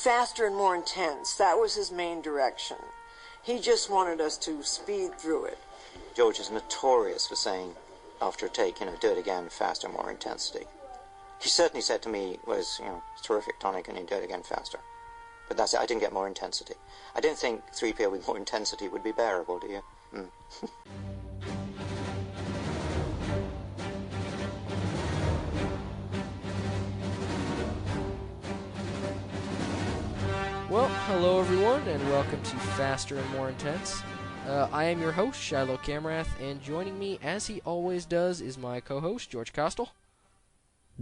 faster and more intense. That was his main direction. He just wanted us to speed through it. George is notorious for saying, after a take, do it again, faster, more intensity. He certainly said to me, was, terrific tonic, and he'd do it again faster. But that's it, I didn't get more intensity. I didn't think 3PO with more intensity would be bearable, do you? Well, hello everyone, and welcome to Faster and More Intense. I am your host, Shiloh Camrath, and joining me, as he always does, is my co-host, George Costel.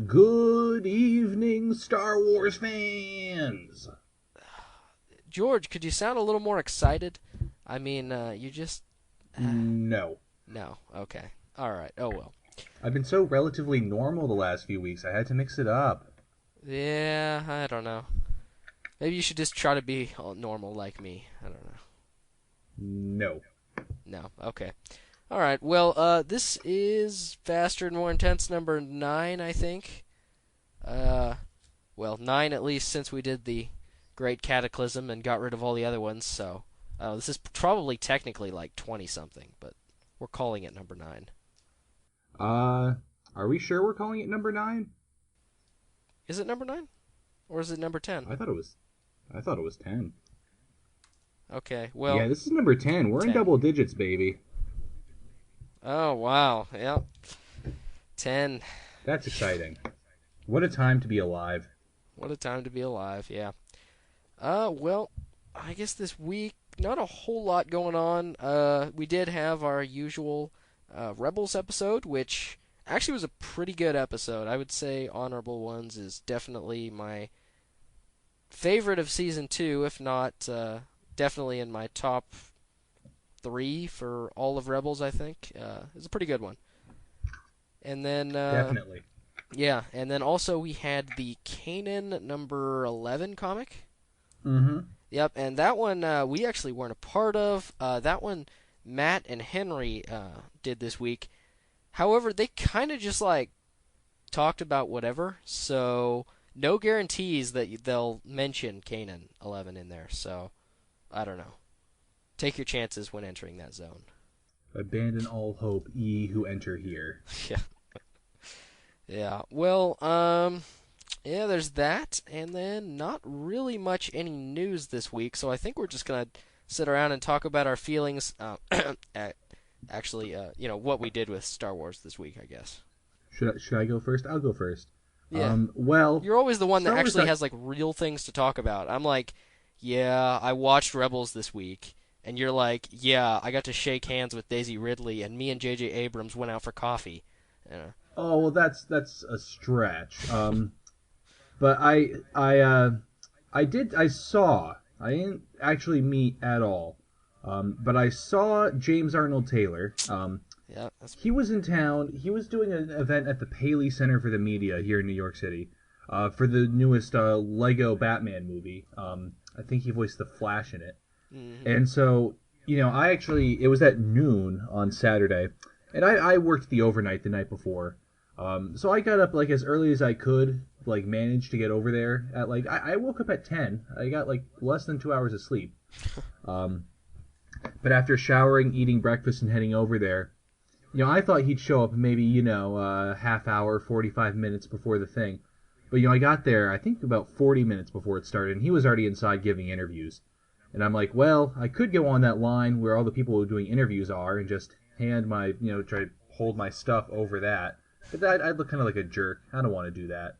Good evening, Star Wars fans! George, could you sound a little more excited? I mean, you just... No. No, okay. Alright, oh well. I've been so relatively normal the last few weeks, I had to mix it up. Yeah, I don't know. Maybe you should just try to be normal like me. I don't know. No. No, okay. Alright, well, this is Faster and More Intense number 9, I think. Well, 9 at least since we did the Great Cataclysm and got rid of all the other ones, so... this is probably technically like 20-something, but we're calling it number 9. Are we sure we're calling it number 9? Is it number 9? Or is it number 10? I thought it was 10. Okay, well... Yeah, this is number 10. We're 10. in double digits, baby. Oh, wow. Yep. 10. That's exciting. What a time to be alive. What a time to be alive, yeah. Well, I guess this week, not a whole lot going on. We did have our usual Rebels episode, which actually was a pretty good episode. I would say Honorable Ones is definitely my favorite of Season 2, if not definitely in my top 3 for all of Rebels, I think. It's a pretty good one. And then... Definitely. Yeah, and then also we had the Kanan number 11 comic. Mm-hmm. Yep, and that one we actually weren't a part of. That one Matt and Henry did this week. However, they kind of just talked about whatever, so no guarantees that they'll mention Kanan 11 in there. So I don't know. Take your chances when entering that zone. Abandon all hope, ye who enter here. Yeah. Yeah. Well, yeah, there's that, and then not really much any news this week, so I think we're just gonna sit around and talk about our feelings. Actually, what we did with Star Wars this week, I guess. Should I go first? I'll go first. Yeah. Well, you're always the one that Star Wars actually has real things to talk about. I'm like, yeah, I watched Rebels this week, and you're like, yeah, I got to shake hands with Daisy Ridley, and me and J.J. Abrams went out for coffee. Oh well, that's a stretch. But I didn't actually meet at all. But I saw James Arnold Taylor. Yeah, he was in town. He was doing an event at the Paley Center for the Media here in New York City, for the newest Lego Batman movie. I think he voiced the Flash in it. Mm-hmm. And so, it was at noon on Saturday, and I worked the overnight the night before. So I got up as early as I could, managed to get over there at I woke up at 10. I got less than 2 hours of sleep. But after showering, eating breakfast, and heading over there, I thought he'd show up maybe, a half hour, 45 minutes before the thing. But, I got there, I think about 40 minutes before it started, and he was already inside giving interviews. And I'm like, well, I could go on that line where all the people who are doing interviews are and just hand my, try to hold my stuff over that. But I'd look kind of like a jerk. I don't want to do that.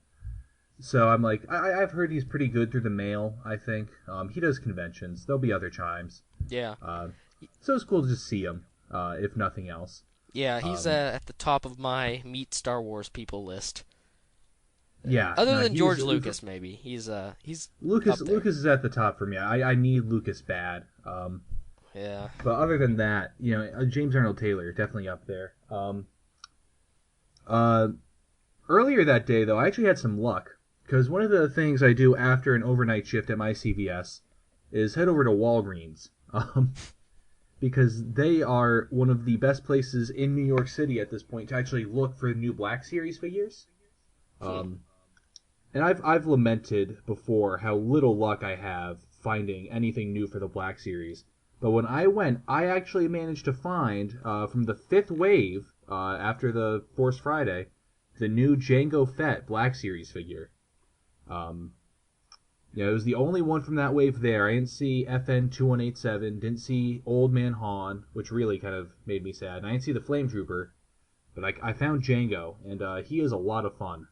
So I'm like, I've heard he's pretty good through the mail, I think. He does conventions. There'll be other times. Yeah. So it's cool to just see him, if nothing else. Yeah, he's at the top of my Meet Star Wars people list. Yeah. Other than George Lucas, maybe. He's Lucas is at the top for me. I need Lucas bad. Yeah. But other than that, James Arnold Taylor, definitely up there. Earlier that day, though, I actually had some luck, because one of the things I do after an overnight shift at my CVS is head over to Walgreens, because they are one of the best places in New York City at this point to actually look for new Black Series figures. And I've lamented before how little luck I have finding anything new for the Black Series. But when I went, I actually managed to find, from the fifth wave, after the Force Friday, the new Jango Fett Black Series figure. It was the only one from that wave there. I didn't see FN 2187, didn't see Old Man Han, which really kind of made me sad. And I didn't see the Flame Trooper, but I found Jango, and he is a lot of fun.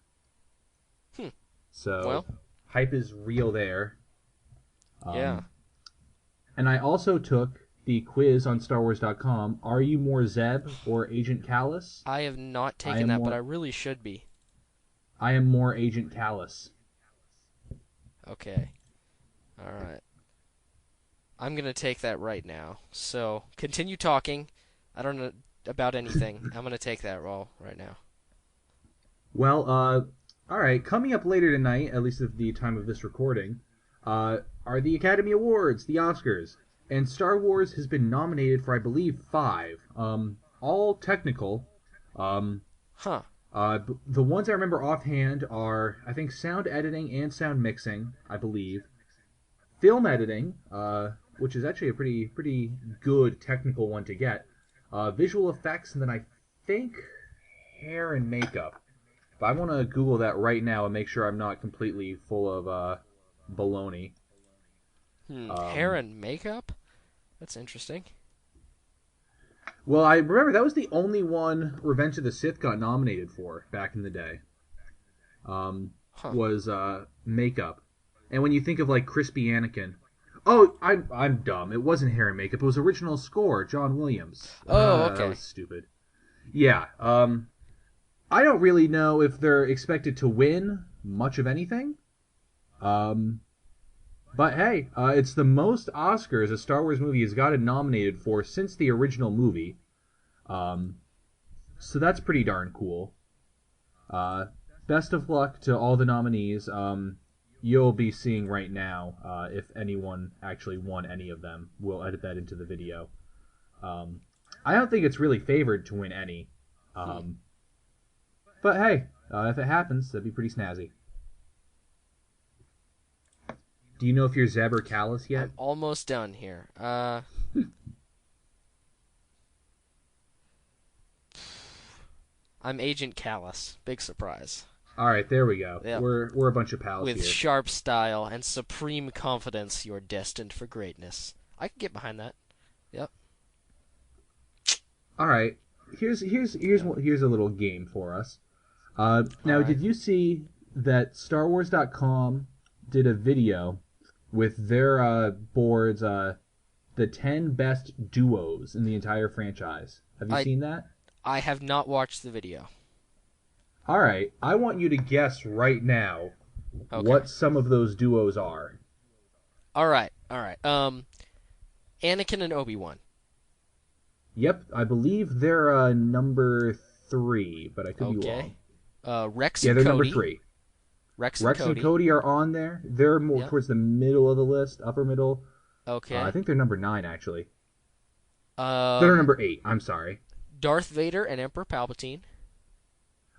So, well, hype is real there. Yeah. And I also took the quiz on StarWars.com. Are you more Zeb or Agent Callus? I have not taken that, but I really should be. I am more Agent Callus. Okay. Alright. I'm going to take that right now. So, continue talking. I don't know about anything. I'm going to take that role right now. Well, alright. Coming up later tonight, at least at the time of this recording, are the Academy Awards, the Oscars. And Star Wars has been nominated for, I believe, 5. All technical. The ones I remember offhand are, I think, sound editing and sound mixing, I believe. Film editing, which is actually a pretty good technical one to get. Visual effects, and then I think hair and makeup. But I want to Google that right now and make sure I'm not completely full of baloney. Hair and makeup? That's interesting. Well, I remember that was the only one Revenge of the Sith got nominated for back in the day. Was makeup. And when you think of like crispy Anakin, I'm dumb. It wasn't hair and makeup. It was original score, John Williams. Oh, okay. That was stupid. Yeah. I don't really know if they're expected to win much of anything. But hey, it's the most Oscars a Star Wars movie has gotten nominated for since the original movie. So that's pretty darn cool. Best of luck to all the nominees. You'll be seeing right now if anyone actually won any of them. We'll edit that into the video. I don't think it's really favored to win any. But hey, if it happens, that'd be pretty snazzy. Do you know if you're Zeb or Callus yet? I'm almost done here. I'm Agent Callus. Big surprise. All right, there we go. Yep. We're a bunch of pals With here. sharp style and supreme confidence, you're destined for greatness. I can get behind that. Yep. All right. Here's a little game for us. Now, right. Did you see that StarWars.com did a video with their boards, the 10 best duos in the entire franchise? Have you seen that? I have not watched the video. All right. I want you to guess right now what some of those duos are. All right. Anakin and Obi-Wan. Yep, I believe they're number 3, but I could be wrong. Rex and they're Cody. number 3. Rex and Cody are on there. They're more towards the middle of the list, upper middle. Okay. I think they're number 9, actually. They're number 8. I'm sorry. Darth Vader and Emperor Palpatine.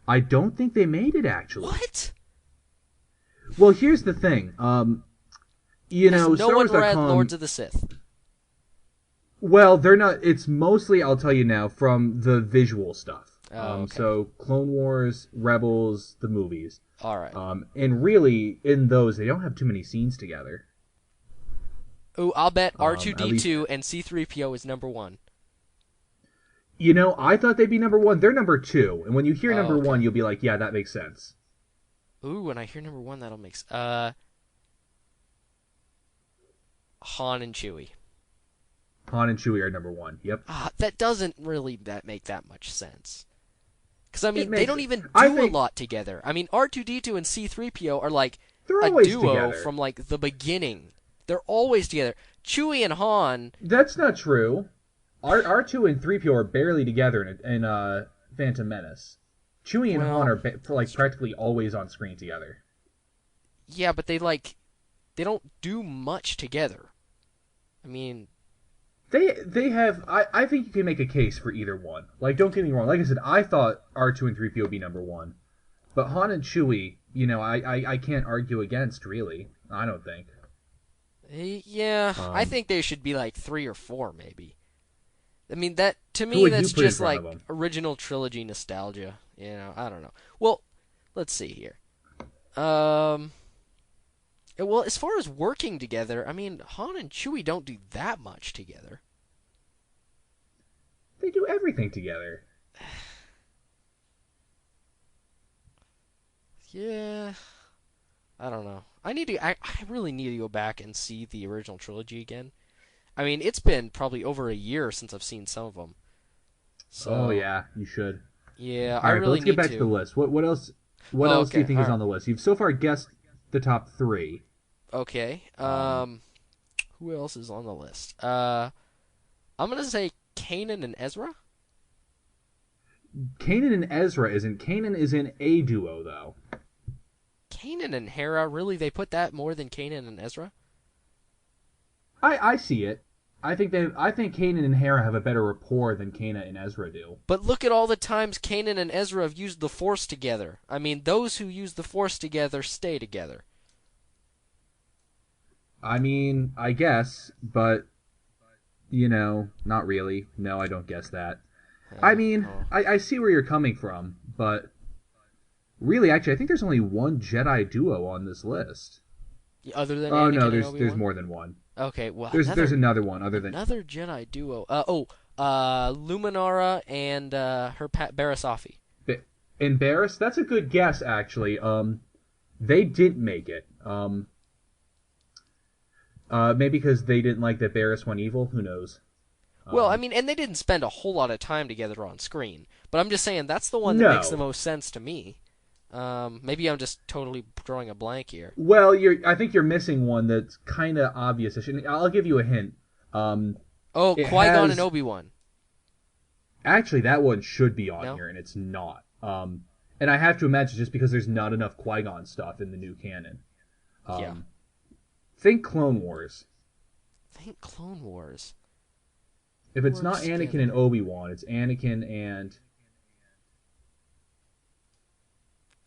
I don't think they made it, actually. What? Well, here's the thing. No one read Lords of the Sith. Well, they're not. It's mostly, I'll tell you now, from the visual stuff. So Clone Wars, Rebels, the movies. All right. And really, in those, they don't have too many scenes together. Ooh, I'll bet R2-D2 and C-3PO is number 1. I thought they'd be number 1. They're number 2. And when you hear number 1, you'll be like, yeah, that makes sense. Ooh, when I hear number 1, that'll make sense. Han and Chewie. Han and Chewie are number 1. Yep. That doesn't really make that much sense. Because, I mean, they don't even do a lot together. I mean, R2-D2 and C-3PO are like a duo together. from like the beginning. They're always together. Chewie and Han... That's not true. R2 and 3PO are barely together in Phantom Menace. Chewie and Han are practically always on screen together. Yeah, but they don't do much together. I mean... They have... I think you can make a case for either one. Don't get me wrong. Like I said, I thought R2 and 3PO would be number 1. But Han and Chewie, I can't argue against, really. I don't think. Yeah, I think they should be like 3 or 4, maybe. I mean, that to Who me, would you that's put in just front like of 'em? original trilogy nostalgia. I don't know. Well, let's see here. Well, as far as working together, I mean, Han and Chewie don't do that much together. They do everything together. Yeah, I don't know. I really need to go back and see the original trilogy again. I mean, it's been probably over a year since I've seen some of them. So, Oh yeah, you should. Yeah, All I right, but really let's get need back to the list. What else? What else do you think is on the list? You've so far guessed the top 3. Okay. Who else is on the list? I'm gonna say Kanan and Ezra. Kanan and Ezra isn't. Kanan is in a duo though. Kanan and Hera, really? They put that more than Kanan and Ezra? I see it. I think Kanan and Hera have a better rapport than Kanan and Ezra do. But look at all the times Kanan and Ezra have used the Force together. I mean, those who use the Force together stay together. I mean, I guess, but not really. No, I don't guess that. I mean, I see where you're coming from, but really, actually, I think there's only one Jedi duo on this list. Other than oh Anakin no, and there's Obi-Wan? more than one. Okay, well, there's another one other than another Jedi duo. Luminara and her Barriss Offee. And Barriss, that's a good guess actually. They didn't make it. Maybe because they didn't like that Barriss went evil. Who knows? Well, I mean, and they didn't spend a whole lot of time together on screen. But I'm just saying that's the one that makes the most sense to me. Maybe I'm just totally drawing a blank here. Well, I think you're missing one that's kind of obvious. I'll give you a hint. Qui-Gon and Obi-Wan. Actually, that one should be on here, and it's not. And I have to imagine just because there's not enough Qui-Gon stuff in the new canon. Yeah. Think Clone Wars. Think Clone Wars. If it's not Anakin and Obi-Wan, it's Anakin and...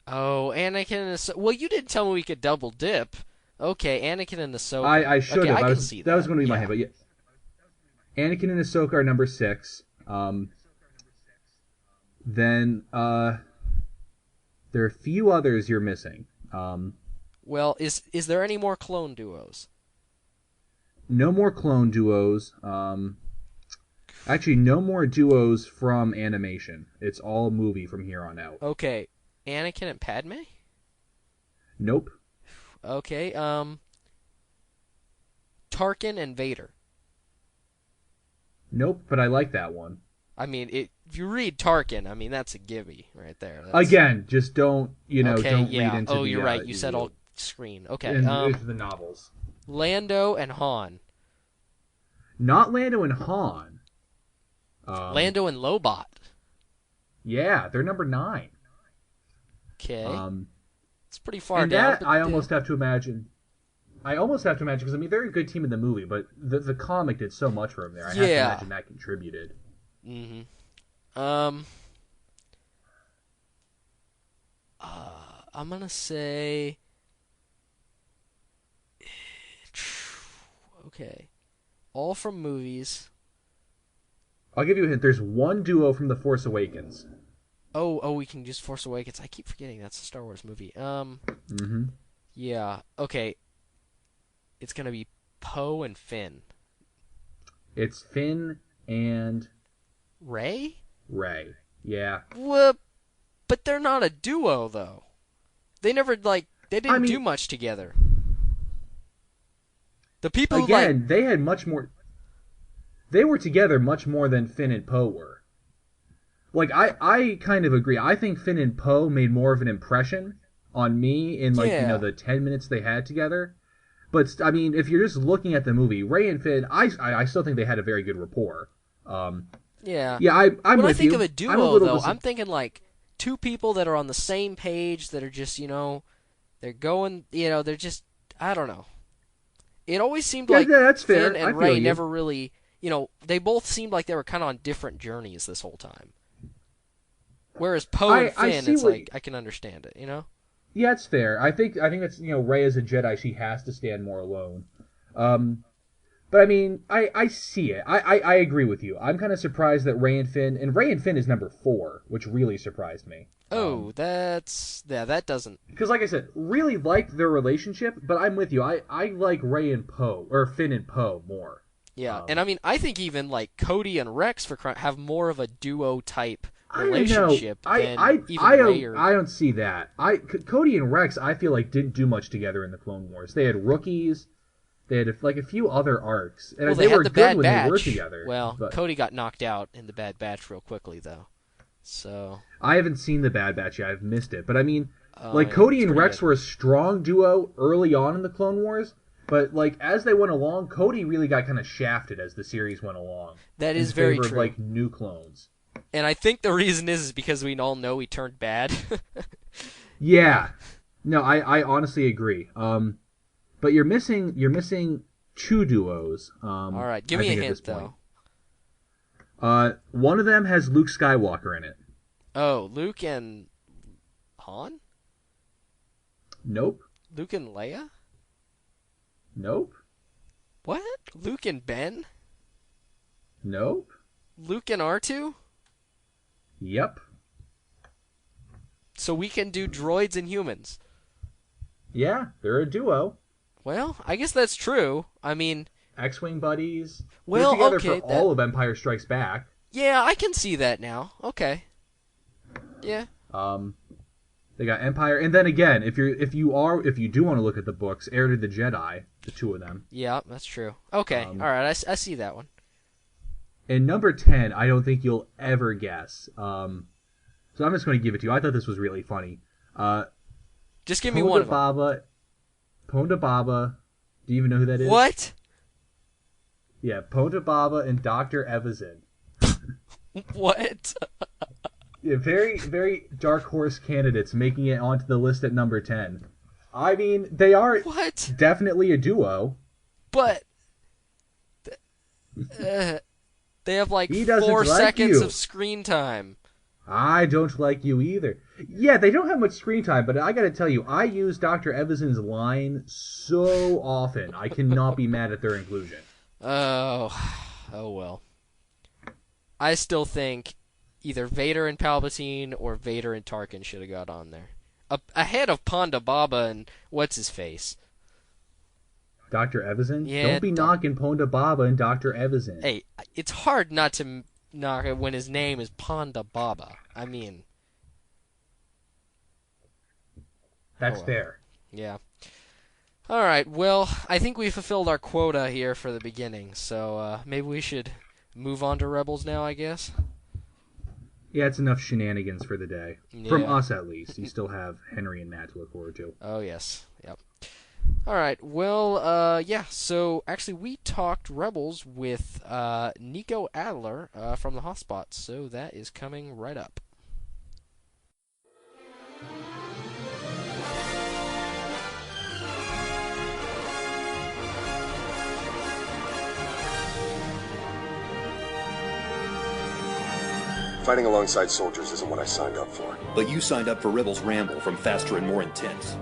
Oh, Anakin and Ahsoka. Well, you didn't tell me we could double dip. Okay, Anakin and Ahsoka. I should have. I can see that. That was going to be my hand, but yeah. Anakin and Ahsoka are number 6. Then there are a few others you're missing. Well, is there any more clone duos? No more clone duos. Actually, no more duos from animation. It's all movie from here on out. Okay, Anakin and Padme? Nope. Okay, Tarkin and Vader? Nope, but I like that one. I mean, if you read Tarkin, I mean, that's a gimme right there. Again, just don't, okay, don't yeah. read into the... Oh, you're right. You said all screen. Okay. Into the novels. Lando and Han. Not Lando and Han. Lando and Lobot. Yeah, they're number 9. Okay. It's pretty far and down. That I almost have to imagine. Because I mean they're a good team in the movie, but the comic did so much for him there. I have to imagine that contributed. Mm-hmm. I'm gonna say. Okay. All from movies. I'll give you a hint. There's one duo from The Force Awakens. Oh, we can use Force Awakens. I keep forgetting that's a Star Wars movie. Mm-hmm. Yeah. Okay. It's gonna be Poe and Finn. It's Finn and Rey. Yeah. Well, but they're not a duo though. They never they didn't do much together. The people again, they had much more. They were together much more than Finn and Poe were. Like I kind of agree. I think Finn and Poe made more of an impression on me in the 10 minutes they had together. But I mean, if you're just looking at the movie, Rey and Finn, I still think they had a very good rapport. Yeah. Yeah, I'm when with I think you. of a duo, though, I'm thinking like two people that are on the same page that are just, they're going, they're just, I don't know. It always seemed like that's Finn fair. and Rey never really, they both seemed like they were kind of on different journeys this whole time. Whereas Poe and Finn, it's like, I can understand it, Yeah, it's fair. I think that's, Rey as a Jedi, she has to stand more alone. But I mean, I see it. I agree with you. I'm kind of surprised that Rey and Finn is number 4, which really surprised me. Oh, that doesn't. Because, like I said, really liked their relationship, but I'm with you. I like Rey and Poe, or Finn and Poe more. Yeah, and I mean, I think even like Cody and Rex have more of a duo type relationship than even Rey or... I don't see that. Cody and Rex, I feel like didn't do much together in the Clone Wars. They had rookies. They had like a few other arcs, and they were good when they were together. Well, Cody got knocked out in the Bad Batch real quickly, though. So I haven't seen the Bad Batch yet. I've missed it, but I mean, Cody and Rex were a strong duo early on in the Clone Wars, but like as they went along, Cody really got kind of shafted as the series went along. That is very true. Of, like new clones. And I think the reason is because we all know he turned bad. Yeah, no, I honestly agree. But you're missing 2 duos. All right, give me a hint though. One of them has Luke Skywalker in it. Oh, Luke and Han? Nope. Luke and Leia? Nope. What? Luke and Ben? Nope. Luke and R2? Yep. So we can do droids and humans. Yeah, they're a duo. Well, I guess that's true. I mean... X-Wing buddies. Well, they're together okay, for all of Empire Strikes Back. Yeah, I can see that now. Okay. Yeah. They got Empire, and then again, if you do want to look at the books, Heir to the Jedi, the 2 of them. Yeah, that's true. Okay, all right, I see that one. And number 10, I don't think you'll ever guess. So I'm just going to give it to you. I thought this was really funny. Just give me one of them. Ponda Baba. Do you even know who that is? What? Yeah, Ponda Baba and Dr. Evazan. What? Yeah, very, very dark horse candidates making it onto the list at number 10. I mean, they are definitely a duo. But they have like he 4 like seconds you. of screen time. I don't like you either. Yeah, they don't have much screen time, but I gotta tell you, I use Dr. Evazan's line so often. I cannot be mad at their inclusion. Oh well. I still think either Vader and Palpatine or Vader and Tarkin should have got on there. Ahead of Ponda Baba and what's-his-face. Dr. Evazan? Yeah, don't be knocking Ponda Baba and Dr. Evazan. Hey, it's hard not to knock it when his name is Ponda Baba. I mean... That's fair. Yeah. Alright, well, I think we fulfilled our quota here for the beginning, so maybe we should move on to Rebels now, I guess? Yeah, it's enough shenanigans for the day. Yeah. From us, at least. You still have Henry and Matt to look forward to. Oh, yes. Yep. Alright, well, yeah, so actually we talked Rebels with Nico Adler from the Hotspot, so that is coming right up. Fighting alongside soldiers isn't what I signed up for. But you signed up for Rebels Ramble from Faster and More Intense.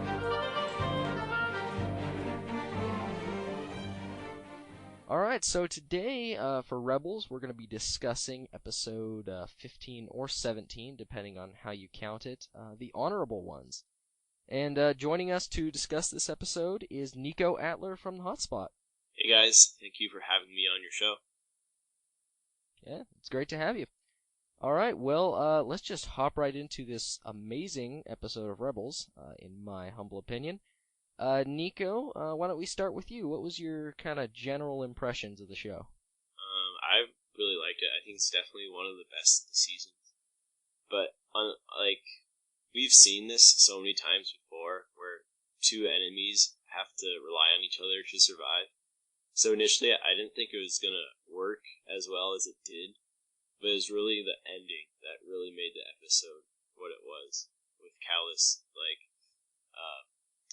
Alright, so today for Rebels, we're going to be discussing episode 15 or 17, depending on how you count it, the Honorable Ones. And joining us to discuss this episode is Nico Adler from the Hotspot. Hey guys, thank you for having me on your show. Yeah, it's great to have you. Alright, well, let's just hop right into this amazing episode of Rebels, in my humble opinion. Nico, why don't we start with you? What was your kind of general impressions of the show? I really liked it. I think it's definitely one of the best of the seasons. But, we've seen this so many times before, where 2 enemies have to rely on each other to survive. So initially, I didn't think it was gonna work as well as it did. But it was really the ending that really made the episode what it was, with Callus,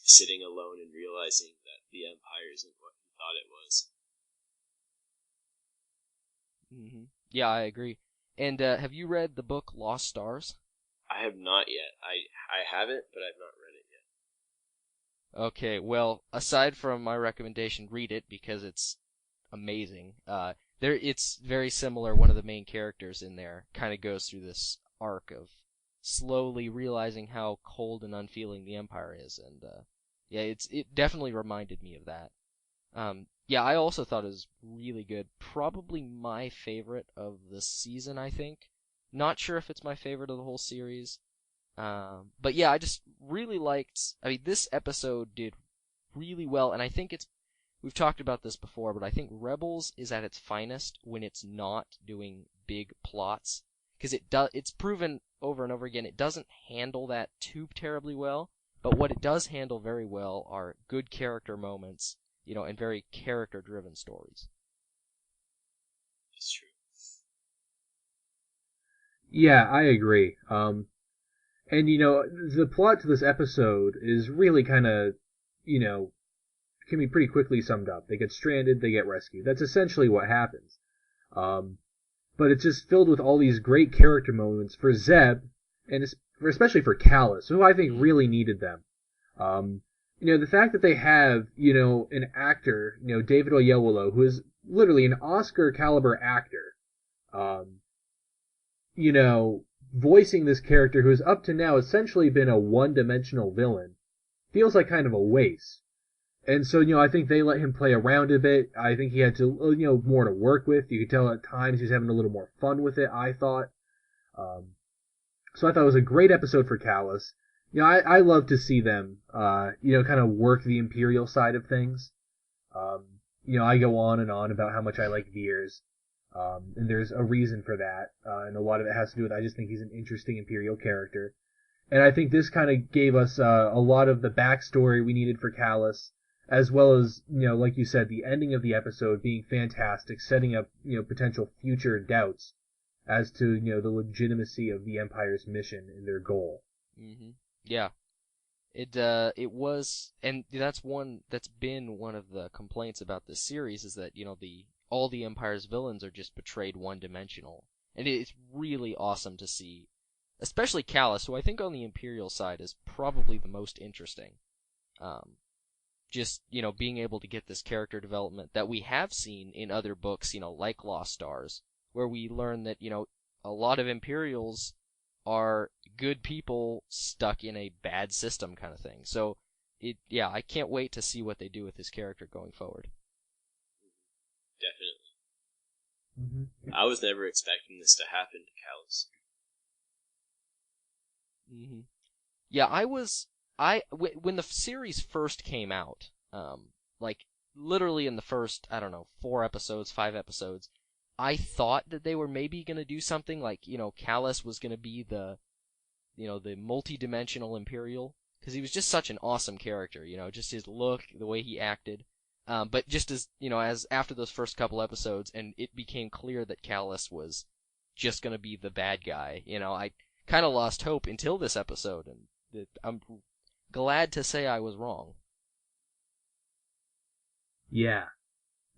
sitting alone and realizing that the Empire isn't what he thought it was. Mm-hmm. Yeah, I agree. And have you read the book Lost Stars? I have not yet. I have it, but I've not read it yet. Okay, well, aside from my recommendation, read it because it's amazing. It's very similar. One of the main characters in there kind of goes through this arc of slowly realizing how cold and unfeeling the Empire is, and yeah, it definitely reminded me of that. Yeah, I also thought it was really good. Probably my favorite of the season, I think. Not sure if it's my favorite of the whole series. But yeah, I just really liked. I mean, this episode did really well, and I think we've talked about this before, but I think Rebels is at its finest when it's not doing big plots, because it's proven over and over again it doesn't handle that too terribly well, but what it does handle very well are good character moments, and very character-driven stories. That's true. Yeah, I agree. And the plot to this episode is really kind of, can be pretty quickly summed up. They get stranded, they get rescued. That's essentially what happens. But it's just filled with all these great character moments for Zeb, and especially for Callus, who I think really needed them. The fact that they have, an actor, David Oyelowo, who is literally an Oscar caliber actor, voicing this character who has up to now essentially been a one-dimensional villain, feels like kind of a waste. And so, I think they let him play around a bit. I think he had to, more to work with. You could tell at times he was having a little more fun with it, I thought. So I thought it was a great episode for Callus. I love to see them, kind of work the Imperial side of things. I go on and on about how much I like Veers. And there's a reason for that. And a lot of it has to do with, I just think he's an interesting Imperial character. And I think this kind of gave us a lot of the backstory we needed for Callus, as well as, like you said, the ending of the episode being fantastic, setting up, potential future doubts as to, the legitimacy of the Empire's mission and their goal. Mm-hmm. Yeah. It was, and that's been one of the complaints about this series is that, all the Empire's villains are just portrayed one-dimensional. And it's really awesome to see, especially Callus, who I think on the Imperial side is probably the most interesting. Just, being able to get this character development that we have seen in other books, like Lost Stars, where we learn that, a lot of Imperials are good people stuck in a bad system kind of thing. So, I can't wait to see what they do with this character going forward. Definitely. Mm-hmm. I was never expecting this to happen to Callus. Mm-hmm. Yeah, when the series first came out, literally in the first, I don't know, 4 episodes, 5 episodes, I thought that they were maybe going to do something like, Callus was going to be the multi-dimensional Imperial, because he was just such an awesome character, just his look, the way he acted. But just as after those first couple episodes, and it became clear that Callus was just going to be the bad guy, I kind of lost hope until this episode, and I'm glad to say I was wrong. Yeah.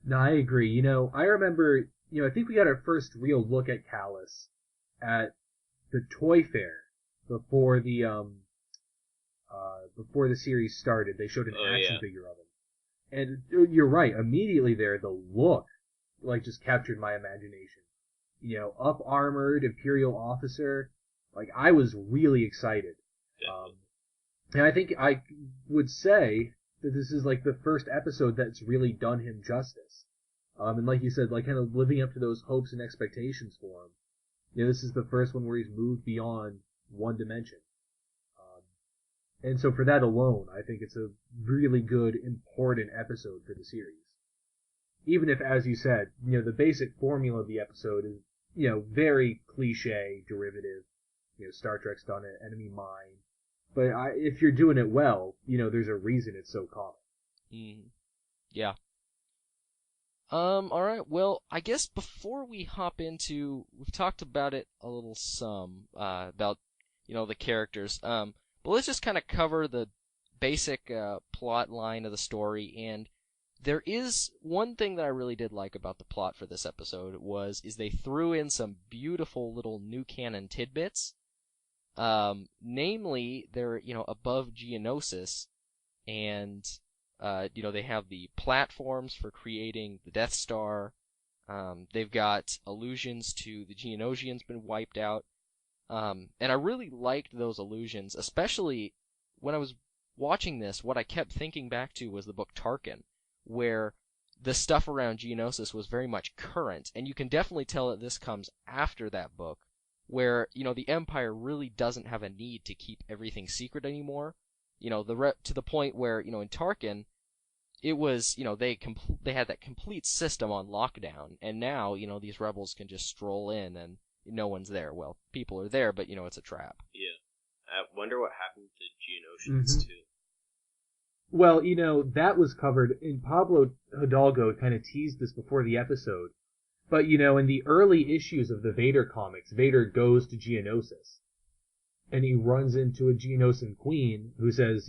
No, I agree. I remember, I think we got our first real look at Callus at the Toy Fair before the series started. They showed an action figure of him. And you're right, immediately there, the look, just captured my imagination. Up-armored Imperial officer, I was really excited. And I think I would say that this is, the first episode that's really done him justice. And like you said, kind of living up to those hopes and expectations for him. This is the first one where he's moved beyond one dimension. And so for that alone, I think it's a really good, important episode for the series. Even if, as you said, the basic formula of the episode is, very cliche, derivative. Star Trek's done it, enemy mine. But if you're doing it well, there's a reason it's so common. Mm-hmm. Yeah. Alright, well, I guess before we hop into, we've talked about it a little about, the characters, but let's just kind of cover the basic, plot line of the story, and there is one thing that I really did like about the plot for this episode is they threw in some beautiful little new canon tidbits, namely, they're, above Geonosis, and they have the platforms for creating the Death Star. They've got allusions to the Geonosians been wiped out. And I really liked those allusions, especially when I was watching this. What I kept thinking back to was the book Tarkin, where the stuff around Geonosis was very much current, and you can definitely tell that this comes after that book, where, the Empire really doesn't have a need to keep everything secret anymore. To the point where, in Tarkin, it was, they had that complete system on lockdown, and now, these rebels can just stroll in and no one's there. Well, people are there, but, it's a trap. Yeah. I wonder what happened to Geonosians, too. Well, that was covered, and Pablo Hidalgo kind of teased this before the episode. But, in the early issues of the Vader comics, Vader goes to Geonosis. And he runs into a Geonosian queen who says,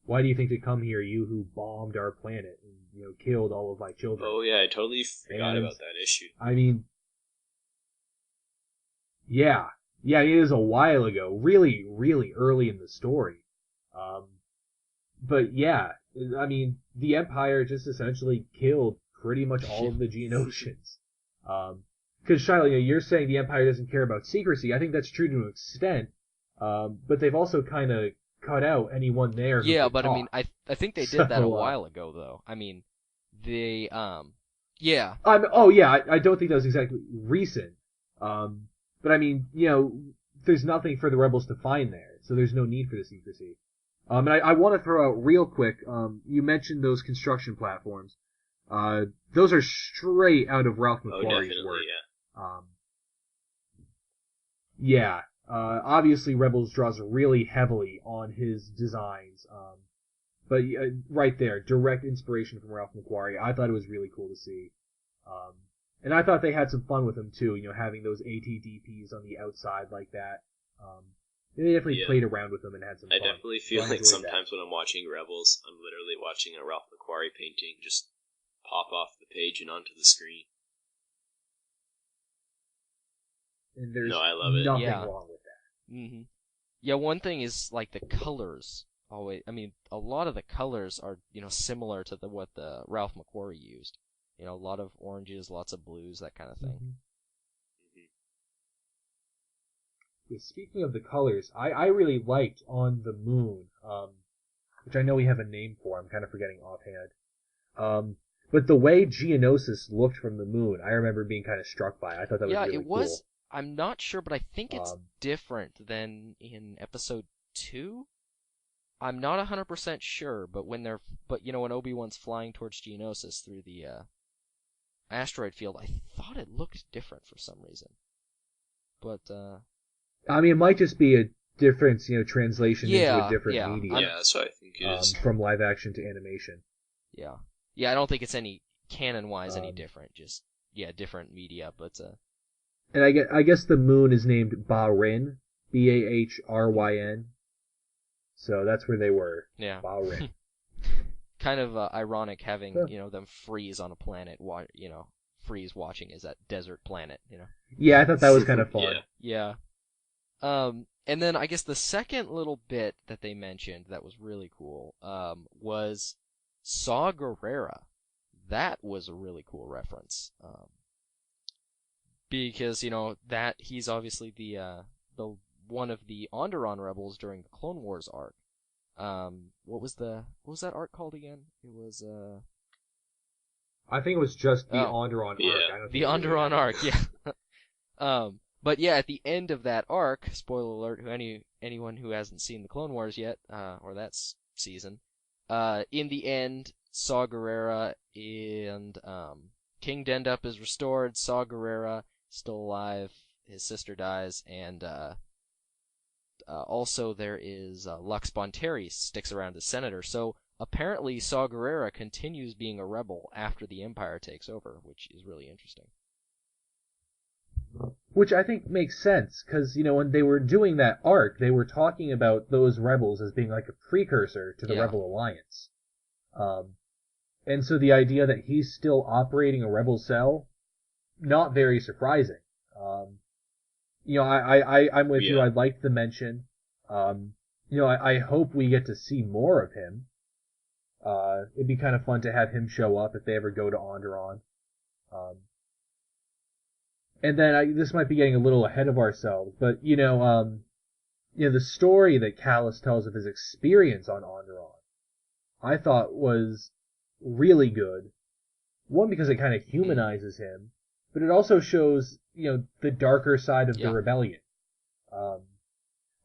why do you think to come here, you who bombed our planet and, killed all of my children? Oh, yeah, I totally forgot about that issue. I mean, yeah, it is a while ago, really, really early in the story. But yeah, I mean, the Empire just essentially killed pretty much all of the Geonosians. Because Shiloh, you're saying the Empire doesn't care about secrecy. I think that's true to an extent. But they've also kind of cut out anyone there. Yeah, but talk. I mean, I think they did that a while ago, though. I mean, they, yeah. I don't think that was exactly recent. But I mean, there's nothing for the rebels to find there, so there's no need for the secrecy. And I want to throw out real quick, you mentioned those construction platforms. Those are straight out of Ralph McQuarrie's work. Yeah. Obviously Rebels draws really heavily on his designs. But right there, direct inspiration from Ralph McQuarrie. I thought it was really cool to see. And I thought they had some fun with him too, having those ATDPs on the outside like that. They definitely played around with them and had some fun. I definitely feel like sometimes when I'm watching Rebels, I'm literally watching a Ralph McQuarrie painting just pop off the page and onto the screen. And there's I love it. Nothing wrong with that. Mm-hmm. Yeah, one thing is, like, the colors. Always, I mean, a lot of the colors are, similar to what the Ralph McQuarrie used. A lot of oranges, lots of blues, that kind of thing. Mm-hmm. Yeah, speaking of the colors, I really liked On the Moon, which I know we have a name for. I'm kind of forgetting offhand. But the way Geonosis looked from the moon, I remember being kind of struck by. I thought that was really cool. Yeah, it was. I'm not sure, but I think it's different than in episode 2. I'm not 100% sure, but when Obi-Wan's flying towards Geonosis through the asteroid field, I thought it looked different for some reason. But I mean, it might just be a difference, translation into a different medium. Yeah, that's what I think it is. From live action to animation. Yeah. Yeah, I don't think it's any canon-wise any different. Just different media, but And I guess the moon is named Bahryn, Bahryn. So that's where they were. Yeah. Bahryn. Kind of ironic having them freeze on a planet. Freeze watching is that desert planet. Yeah, I thought that was kind of fun. Yeah. And then I guess the second little bit that they mentioned that was really cool was Saw Gerrera. That was a really cool reference. Because that he's obviously the one of the Onderon rebels during the Clone Wars arc. What was that arc called again? It was I think it was just the Onderon arc. I don't the Onderon arc, yeah. But yeah, at the end of that arc, spoiler alert, anyone who hasn't seen the Clone Wars yet, or that season, in the end, Saw Gerrera and King Dendup is restored. Saw Gerrera still alive. His sister dies, and also there is Lux Bonteri sticks around as senator. So apparently, Saw Gerrera continues being a rebel after the Empire takes over, which is really interesting. Which I think makes sense, because, when they were doing that arc, they were talking about those rebels as being like a precursor to the Rebel Alliance. And so the idea that he's still operating a rebel cell, not very surprising. I'm with you. I liked the mention. I hope we get to see more of him. It'd be kind of fun to have him show up if they ever go to Onderon. And then this might be getting a little ahead of ourselves, but the story that Callus tells of his experience on Onderon, I thought was really good. One, because it kind of humanizes him, but it also shows, the darker side of the rebellion.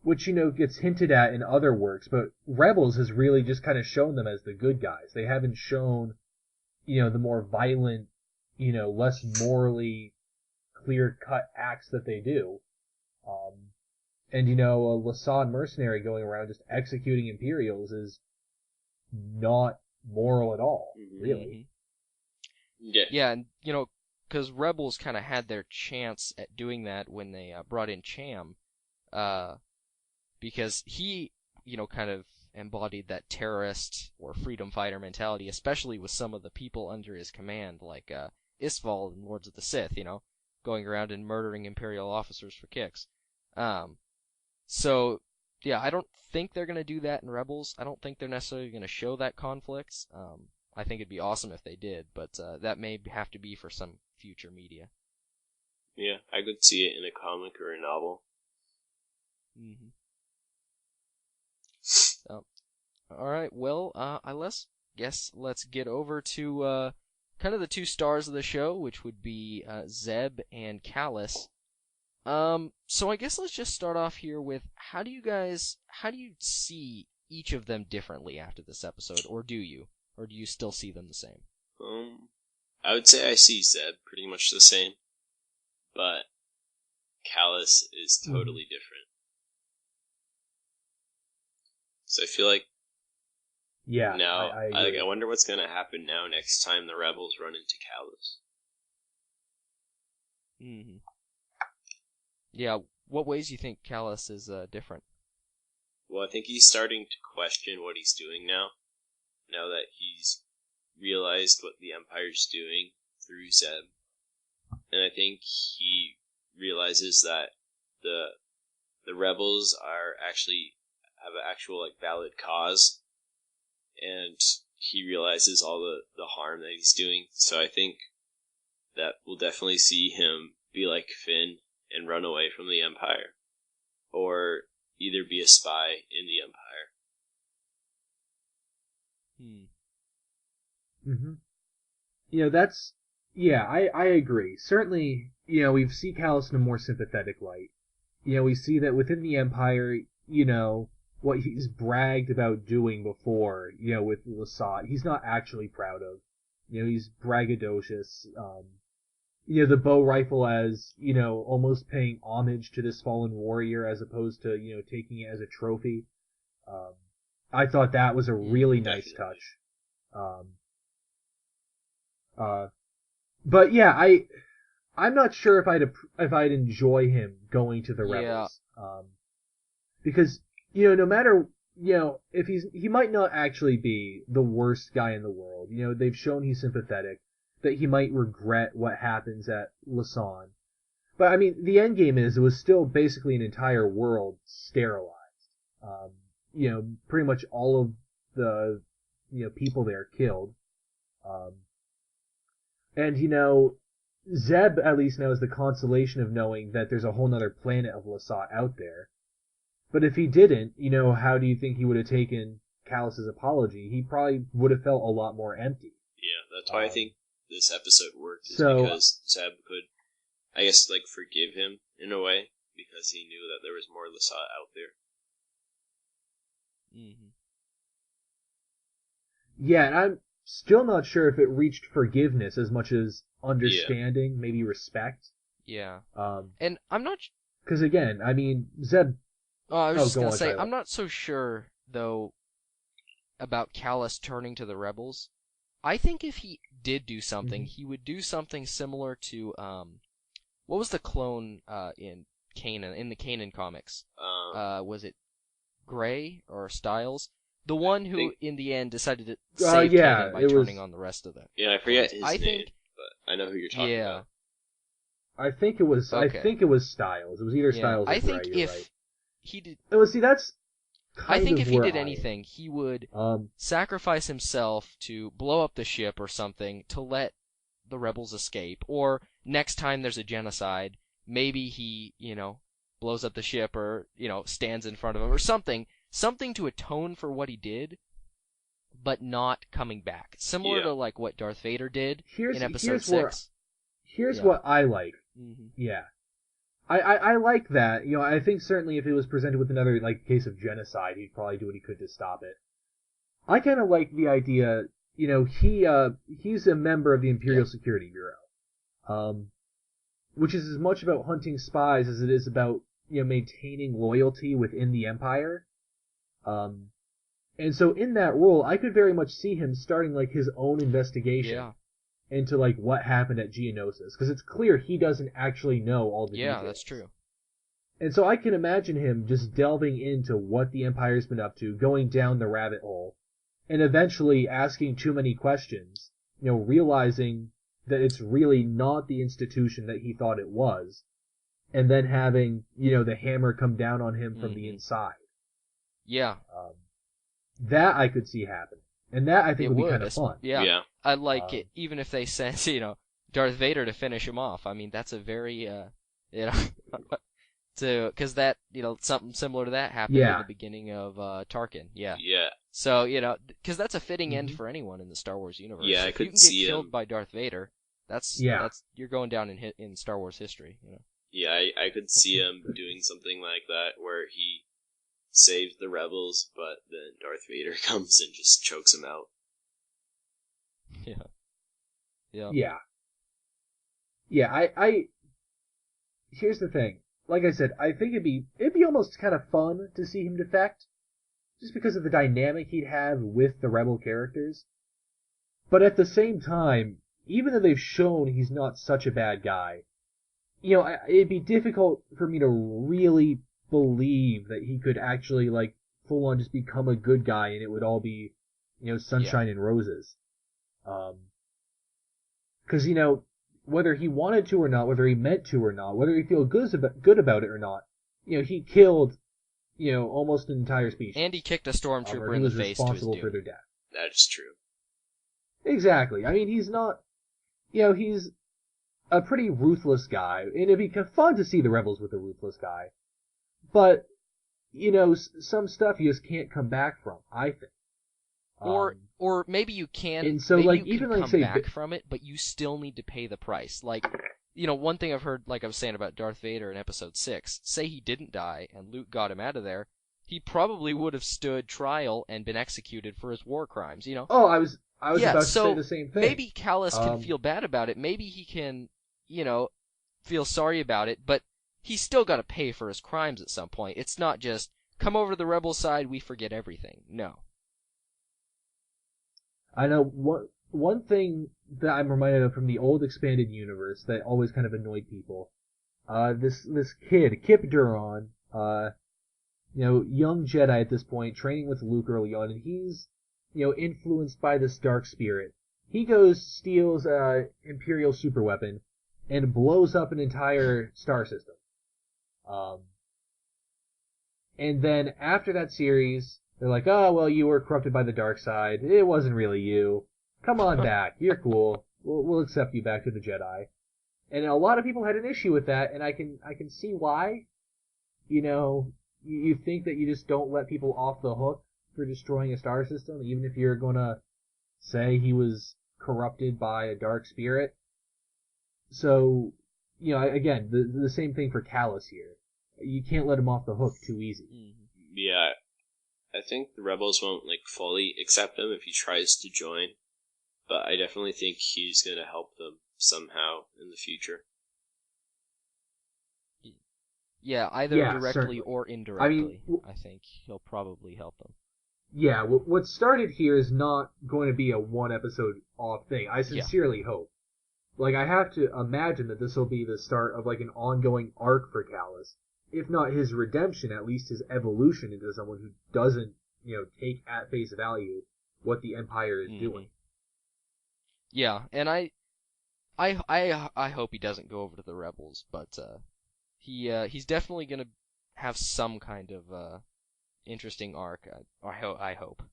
Which, gets hinted at in other works, but Rebels has really just kind of shown them as the good guys. They haven't shown, the more violent, less morally clear-cut acts that they do. And, a Lassan mercenary going around just executing Imperials is not moral at all, really. Yeah, and, because Rebels kind of had their chance at doing that when they brought in Cham, because he, kind of embodied that terrorist or freedom fighter mentality, especially with some of the people under his command, like Isval in Lords of the Sith, going around and murdering Imperial officers for kicks. So, yeah, I don't think they're going to do that in Rebels. I don't think they're necessarily going to show that conflict. I think it'd be awesome if they did, but that may have to be for some future media. Yeah, I could see it in a comic or a novel. Mm-hmm. Alright, well, let's get over to kind of the two stars of the show, which would be Zeb and Callus. So I guess let's just start off here with how do you see each of them differently after this episode, or do you? Or do you still see them the same? I would say I see Zeb pretty much the same, but Callus is totally different. So I feel like now I wonder what's gonna happen now next time the Rebels run into Callus. Mm-hmm. Yeah, what ways do you think Callus is different? Well, I think he's starting to question what he's doing now that he's realized what the Empire's doing through Zeb. And I think he realizes that the rebels have an actual valid cause, and he realizes all the harm that he's doing. So I think that we'll definitely see him be like Finn and run away from the Empire, or either be a spy in the Empire. I agree. Certainly, we see Callus in a more sympathetic light. We see that within the Empire, what he's bragged about doing before, with Lasat, he's not actually proud of. He's braggadocious. The bow rifle as, almost paying homage to this fallen warrior as opposed to, taking it as a trophy. I thought that was a really nice touch. But yeah, I'm not sure if I'd enjoy him going to the Rebels. Because, no matter, if he might not actually be the worst guy in the world. They've shown he's sympathetic, that he might regret what happens at Lassan. But I mean, the end game it was still basically an entire world sterilized. Pretty much all of the, people there killed. And, Zeb at least now has the consolation of knowing that there's a whole nother planet of Lasat out there. But if he didn't, how do you think he would have taken Callus's apology? He probably would have felt a lot more empty. Yeah, that's why I think this episode worked, because Zeb could, I guess, forgive him in a way, because he knew that there was more Lasat out there. Mm-hmm. Yeah, and I'm still not sure if it reached forgiveness as much as understanding, maybe respect. Yeah. And I'm not... Because again, I mean, Zeb... I was just going to say, I'm not so sure, though, about Callus turning to the Rebels. I think if he did do something, he would do something similar to, what was the clone in Kanan, in the Kanan comics? Was it Gray or Styles? The one who, in the end, decided to save Kanan by turning on the rest of them. Yeah, I forget his name, but I know who you're talking about. I think it was. Okay. I think it was Styles. It was either Styles or Gray. I think you're if right. he did. Well, see, that's I think if he did where I am. anything, he would sacrifice himself to blow up the ship or something to let the rebels escape. Or next time there's a genocide, maybe he, blows up the ship or, stands in front of him or something. Something to atone for what he did, but not coming back. Similar to like what Darth Vader did in Episode 6. Here's what I like. Mm-hmm. Yeah. I like that. I think certainly if it was presented with another like case of genocide, he'd probably do what he could to stop it. I kind of like the idea, he's a member of the Imperial Security Bureau, which is as much about hunting spies as it is about, maintaining loyalty within the Empire. And so in that role, I could very much see him starting like his own investigation into like what happened at Geonosis, because it's clear he doesn't actually know all the details. Yeah, that's true. And so I can imagine him just delving into what the Empire's been up to, going down the rabbit hole, and eventually asking too many questions, realizing that it's really not the institution that he thought it was, and then having, the hammer come down on him from the inside. Yeah. That I could see happening. And that I think would be kind of fun. Yeah. I like it, even if they sent, Darth Vader to finish him off. I mean, that's a very, because that, something similar to that happened in the beginning of Tarkin. Yeah. Yeah. So, because that's a fitting end for anyone in the Star Wars universe. Yeah, if you can get killed by Darth Vader, that's you're going down in Star Wars history. Yeah, I could see him doing something like that where he saves the rebels, but then Darth Vader comes and just chokes him out. Yeah, I here's the thing. Like I said, I think it'd be almost kind of fun to see him defect, just because of the dynamic he'd have with the rebel characters. But at the same time, even though they've shown he's not such a bad guy, it'd be difficult for me to really believe that he could actually, like, full on just become a good guy and it would all be, sunshine and roses. Because, whether he wanted to or not, whether he meant to or not, whether he feels good about it or not, he killed, almost an entire species. And he kicked a stormtrooper in the face to his responsible doom. for their death. That is true. Exactly. I mean, he's not, he's a pretty ruthless guy, and it'd be fun to see the rebels with a ruthless guy. But, some stuff you just can't come back from, I think. Or maybe you can, and so, maybe like, you even can like come say, back from it, but you still need to pay the price. Like, one thing I've heard, like I was saying about Darth Vader in Episode 6, say he didn't die and Luke got him out of there, he probably would have stood trial and been executed for his war crimes, Oh, I was about to say the same thing. Maybe Callus can feel bad about it. Maybe he can, feel sorry about it, but he's still got to pay for his crimes at some point. It's not just, come over to the rebel side, we forget everything. No. I know one thing that I'm reminded of from the old expanded universe that always kind of annoyed people. This kid, Kip Duron, young Jedi at this point, training with Luke early on, and he's, influenced by this dark spirit. He steals Imperial superweapon, and blows up an entire star system. And then after that series, they're like, oh, well, you were corrupted by the dark side. It wasn't really you. Come on back. You're cool. We'll accept you back to the Jedi. And a lot of people had an issue with that, and I can see why. You think that you just don't let people off the hook for destroying a star system, even if you're gonna say he was corrupted by a dark spirit. So, again, the same thing for Callus here. You can't let him off the hook too easy. Yeah, I think the rebels won't fully accept him if he tries to join, but I definitely think he's gonna help them somehow in the future. Yeah, either directly certainly. or indirectly. I think he'll probably help them. Yeah, what started here is not going to be a one episode off thing. I sincerely hope. I have to imagine that this will be the start of an ongoing arc for Callus. If not his redemption, at least his evolution into someone who doesn't, take at face value what the Empire is doing. Yeah, and I hope he doesn't go over to the rebels, but he's definitely gonna have some kind of interesting arc. I hope.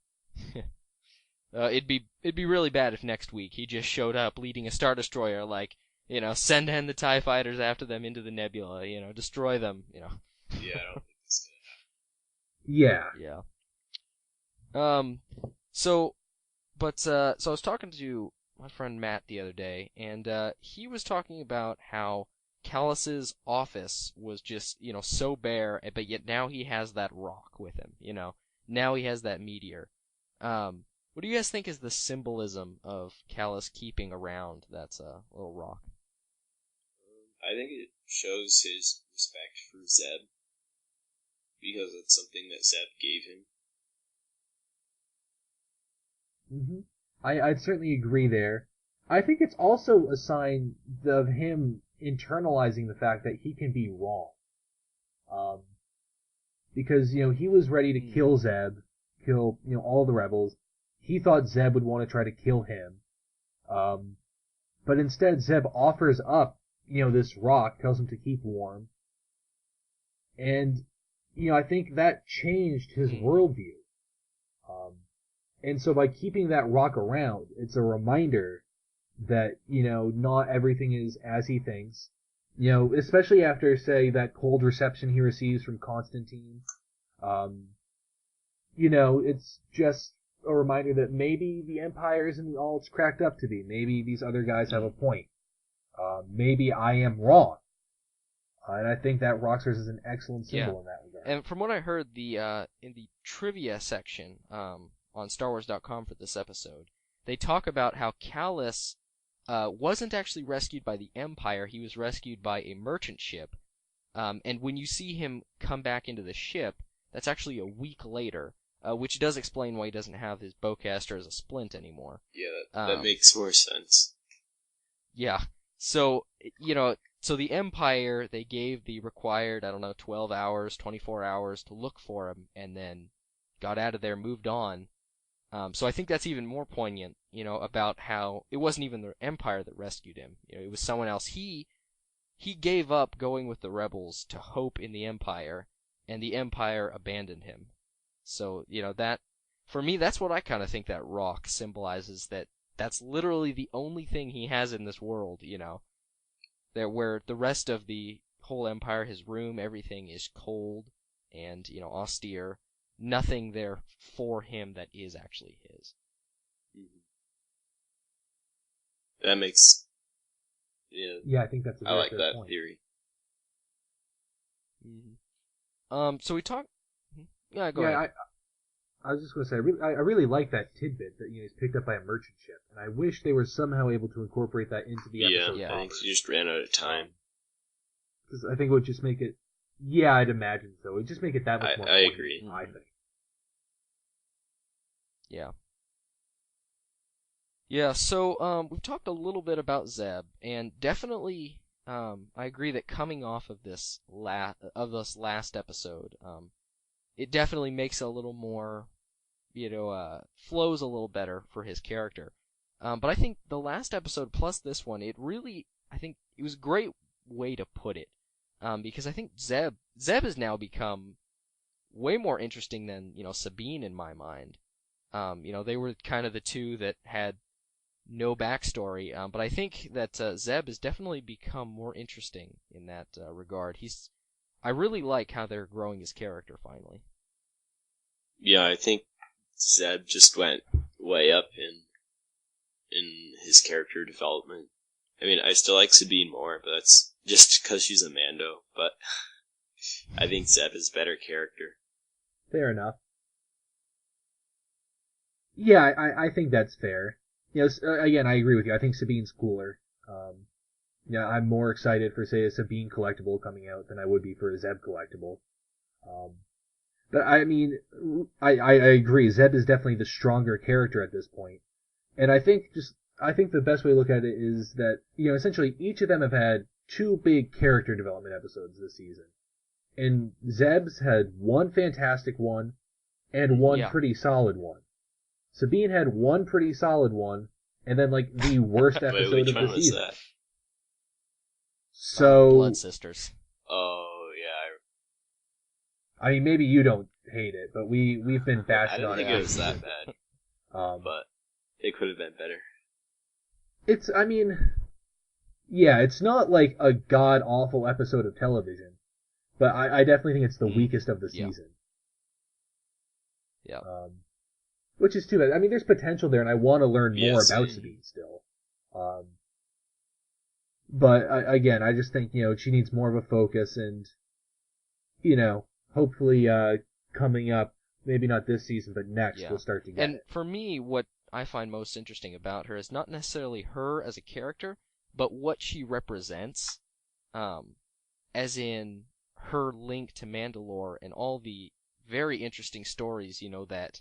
It'd be really bad if next week he just showed up leading a Star Destroyer, like, send in the TIE fighters after them into the nebula, destroy them, Yeah, I don't think it's Yeah. Yeah. So I was talking to my friend Matt the other day, and he was talking about how Callus's office was just, so bare, but yet now he has that rock with him, Now he has that meteor. What do you guys think is the symbolism of Callus keeping around that little rock? I think it shows his respect for Zeb, because it's something that Zeb gave him. Mm-hmm. I'd certainly agree there. I think it's also a sign of him internalizing the fact that he can be wrong. Because, he was ready to kill Zeb, kill, all the rebels. He thought Zeb would want to try to kill him. But instead Zeb offers up, this rock, tells him to keep warm. And, I think that changed his worldview. And so by keeping that rock around, it's a reminder that, not everything is as he thinks. Especially after, say, that cold reception he receives from Constantine. It's just a reminder that maybe the Empire isn't all it's cracked up to be. Maybe these other guys have a point. Maybe I am wrong. And I think that rock serves as an excellent symbol in that regard. And from what I heard, in the trivia section on StarWars.com for this episode, they talk about how Callus wasn't actually rescued by the Empire. He was rescued by a merchant ship. And when you see him come back into the ship, that's actually a week later, which does explain why he doesn't have his bowcaster as a splint anymore. Yeah, that makes more sense. Yeah. So, so the Empire, they gave the required, 12 hours, 24 hours to look for him, and then got out of there, moved on. So I think that's even more poignant, about how it wasn't even the Empire that rescued him. It was someone else. He gave up going with the rebels to hope in the Empire, and the Empire abandoned him. So, that, for me, that's what I kind of think that rock symbolizes, that's literally the only thing he has in this world, that where the rest of the whole Empire, his room, everything is cold and, austere. Nothing there for him that is actually his. Mm-hmm. That makes... Yeah, I think that's a very I like fair that point. theory. Mm-hmm. So we talked... Yeah, go ahead. I was just going to say, I really like that tidbit that, he's picked up by a merchant ship, and I wish they were somehow able to incorporate that into the episode. Yeah, I think you just ran out of time. Because I think it would just make it... Yeah, I'd imagine so. It would just make it that much more I poignant, agree. I think. Yeah. Yeah, so we've talked a little bit about Zeb, and definitely I agree that coming off of this last episode, it definitely makes a little more, flows a little better for his character. But I think the last episode plus this one, I think it was a great way to put it, because I think Zeb has now become way more interesting than, Sabine in my mind. They were kind of the two that had no backstory, but I think that Zeb has definitely become more interesting in that regard. I really like how they're growing his character finally. Yeah, I think Zeb just went way up in his character development. I mean, I still like Sabine more, but that's just because she's a Mando, but I think Zeb is a better character. Fair enough. Yeah, I think that's fair. Again, I agree with you. I think Sabine's cooler. I'm more excited for, say, a Sabine collectible coming out than I would be for a Zeb collectible. But I mean, I agree. Zeb is definitely the stronger character at this point. And I think the best way to look at it is that, essentially each of them have had two big character development episodes this season. And Zeb's had one fantastic one and one pretty solid one. Sabine had one pretty solid one, and then, the worst episode Wait, which of one the was season. that? So... Blood Sisters. Oh, yeah. I mean, maybe you don't hate it, but we've been I bashing didn't on think it. it was that bad, but it could have been better. It's not like a god-awful episode of television, but I definitely think it's the weakest of the season. Yeah. Which is too bad. I mean, there's potential there, and I want to learn more about Sabine still. But again, I just think, she needs more of a focus, and, hopefully coming up, maybe not this season, but next, we'll start to get And it. for me, what I find most interesting about her is not necessarily her as a character, but what she represents, as in her link to Mandalore and all the very interesting stories, that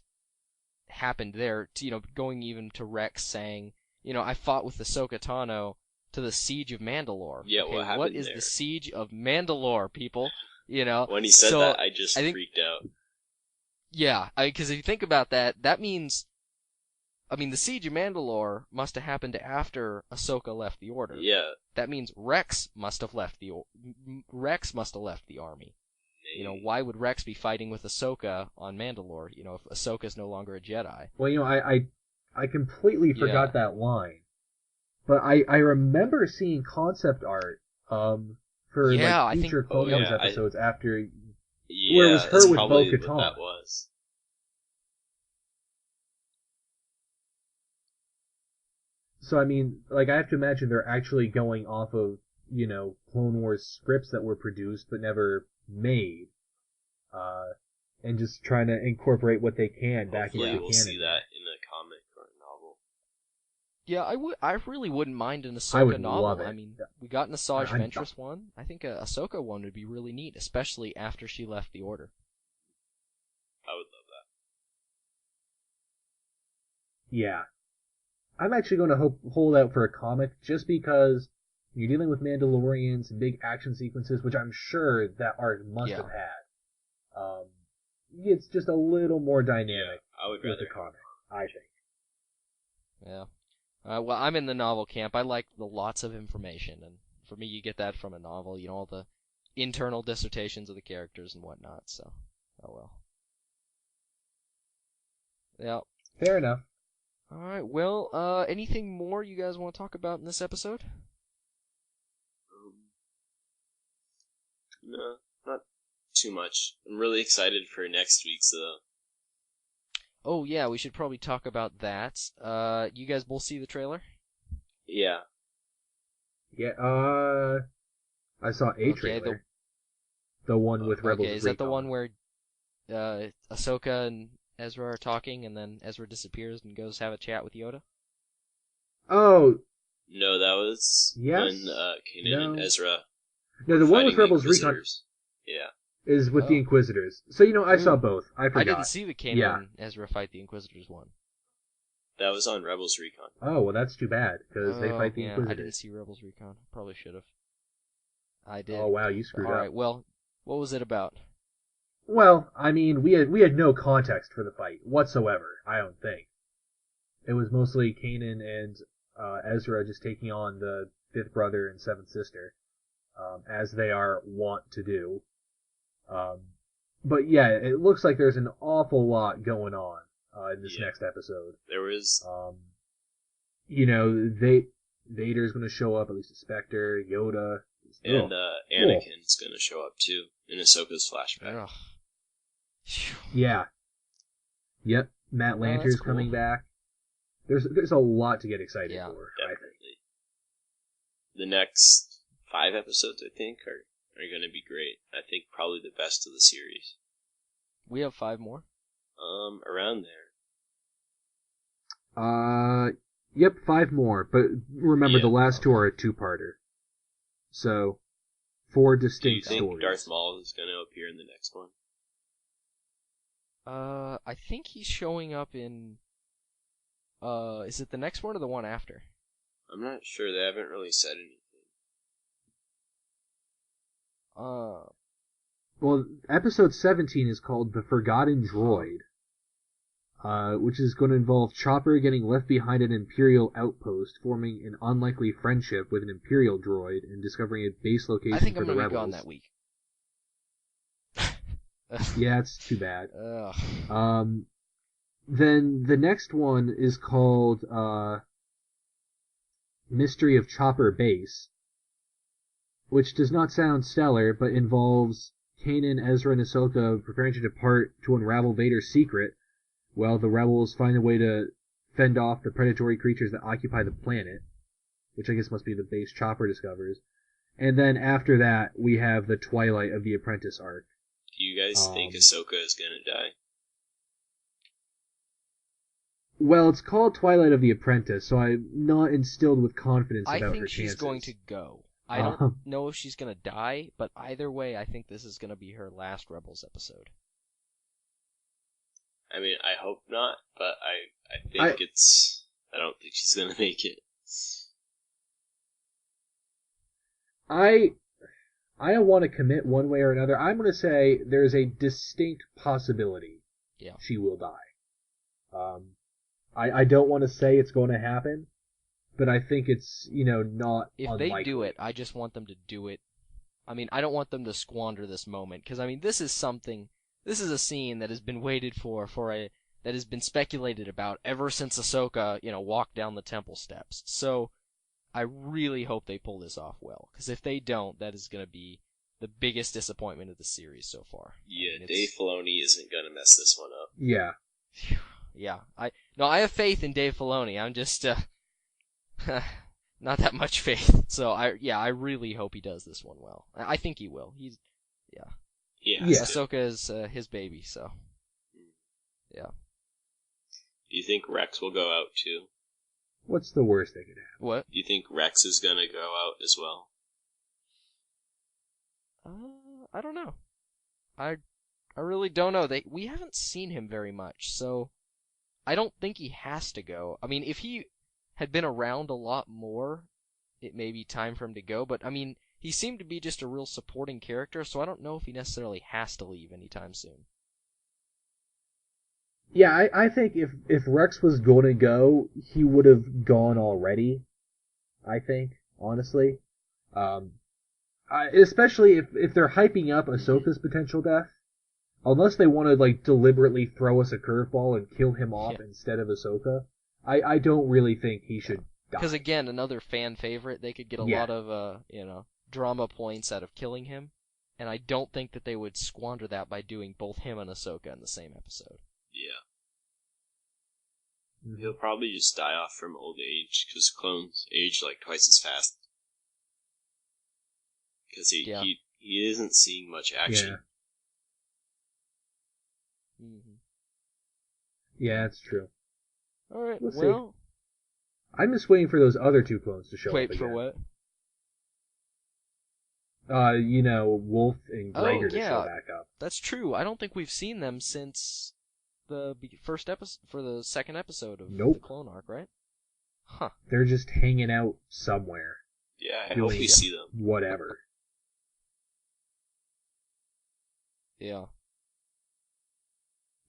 happened there, going even to Rex saying, I fought with Ahsoka Tano to the Siege of Mandalore. Yeah, okay, what happened what is there? the Siege of Mandalore, people? When he said that, I just freaked out. Yeah, because if you think about that, that means, the Siege of Mandalore must have happened after Ahsoka left the Order. Yeah. That means Rex must have left the army. Maybe. Why would Rex be fighting with Ahsoka on Mandalore, if Ahsoka's no longer a Jedi? Well, I completely forgot that line. But I remember seeing concept art for future Clone Wars episodes after where it was her with Bo-Katan. That was. So I have to imagine they're actually going off of, Clone Wars scripts that were produced but never made, and just trying to incorporate what they can back into canon. We'll see that in a comic or a novel. Yeah, I really wouldn't mind an I Ahsoka would novel. love it. We got an Asajj Ventress one. I think a Ahsoka one would be really neat, especially after she left the Order. I would love that. Yeah. I'm actually going to hold out for a comic just because you're dealing with Mandalorians and big action sequences, which I'm sure that arc must have had. It's just a little more dynamic with the comic, I think. Yeah. Well, I'm in the novel camp. I like the lots of information, and for me, you get that from a novel. All the internal dissertations of the characters and whatnot. So, oh well. Yeah. Fair enough. All right. Well, anything more you guys want to talk about in this episode? No, not too much. I'm really excited for next week's though. Oh yeah, we should probably talk about that. You guys both see the trailer? Yeah. Yeah. I saw a trailer. The one with Rebels. Okay, is that the one where Ahsoka and Ezra are talking, and then Ezra disappears and goes have a chat with Yoda? Oh. No, that was when Kanan and Ezra. No, the one with Rebels Recon. Yeah. Is with the Inquisitors. So, I saw both. I forgot. I didn't see the Kanan and Ezra fight the Inquisitors one. That was on Rebels Recon. Oh, well, that's too bad, because they fight the Inquisitors. I didn't see Rebels Recon. Probably should have. I did. Oh, wow, you screwed up. Alright, well, what was it about? Well, we had no context for the fight whatsoever, I don't think. It was mostly Kanan and Ezra just taking on the fifth brother and seventh sister, as they are wont to do. But yeah, it looks like there's an awful lot going on in this next episode. There was, Vader's going to show up, at least a Spectre, Yoda, and Anakin's going to show up too in Ahsoka's flashback. Ugh. Yeah. Yep. Matt Lanter's coming back. There's a lot to get excited for. Definitely. I think The next 5 episodes, I think, are going to be great. I think probably the best of the series. We have 5 more? Around there. Yep, 5 more. But remember, the last 2 are a 2-parter. So, 4 distinct stories. Do you think Darth Maul is going to appear in the next one? I think he's showing up in... is it the next one or the one after? I'm not sure. They haven't really said anything. Well, episode 17 is called The Forgotten Droid, which is going to involve Chopper getting left behind at an Imperial outpost, forming an unlikely friendship with an Imperial droid, and discovering a base location for the Rebels. I think I'm going to be gone that week. Yeah, it's too bad. Ugh. Then the next one is called Mystery of Chopper Base, which does not sound stellar, but involves Kanan, Ezra, and Ahsoka preparing to depart to unravel Vader's secret, while the rebels find a way to fend off the predatory creatures that occupy the planet, which I guess must be the base Chopper discovers. And then after that, we have the Twilight of the Apprentice arc. Do you guys think Ahsoka is gonna die? Well, it's called Twilight of the Apprentice, so I'm not instilled with confidence about her chances. I think she's going to go. I don't know if she's going to die, but either way, I think this is going to be her last Rebels episode. I mean, I hope not, but I think I don't think she's gonna make it. I don't want to commit one way or another. I'm going to say there's a distinct possibility she will die. I don't want to say it's going to happen, but I think it's, not if unlikely. They do it, I just want them to do it. I mean, I don't want them to squander this moment, because, I mean, this is a scene that has been waited for that has been speculated about ever since Ahsoka, walked down the temple steps. So, I really hope they pull this off well, because if they don't, that is going to be the biggest disappointment of the series so far. Yeah, Dave Filoni isn't gonna mess this one up. Yeah. Yeah, I have faith in Dave Filoni. I'm just not that much faith. So I really hope he does this one well. I think he will. Ahsoka is his baby, so yeah. Do you think Rex will go out too? What's the worst that could happen? What? Do you think Rex is gonna go out as well? I don't know. I really don't know. We haven't seen him very much, so I don't think he has to go. I mean, if he had been around a lot more, it may be time for him to go, but I mean, he seemed to be just a real supporting character, so I don't know if he necessarily has to leave anytime soon. Yeah, I think if Rex was going to go, he would have gone already. I think, honestly. Especially if they're hyping up Ahsoka's potential death. Unless they want to, deliberately throw us a curveball and kill him off instead of Ahsoka, I don't really think he should die. Because, again, another fan favorite, they could get a lot of, drama points out of killing him, and I don't think that they would squander that by doing both him and Ahsoka in the same episode. Yeah. He'll probably just die off from old age, because clones age twice as fast. Because he isn't seeing much action. Yeah. Yeah, that's true. Alright, We'll see. I'm just waiting for those other two clones to show up again. Wait, for what? Wolf and Gregor to show back up. That's true. I don't think we've seen them since the first episode, for the second episode of the Clone Arc, right? Huh. They're just hanging out somewhere. Yeah, I hope we see them. Whatever. Yeah.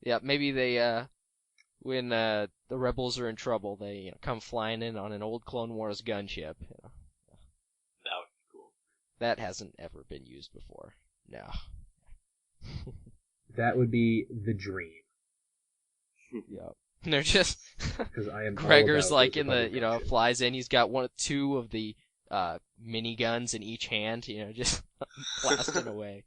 Yeah, maybe they, when the rebels are in trouble, they come flying in on an old Clone Wars gunship. That would be cool. That hasn't ever been used before. No. That would be the dream. Yeah. They're just because I am Gregor's in the flies in. He's got two of the miniguns in each hand. Just blasting away.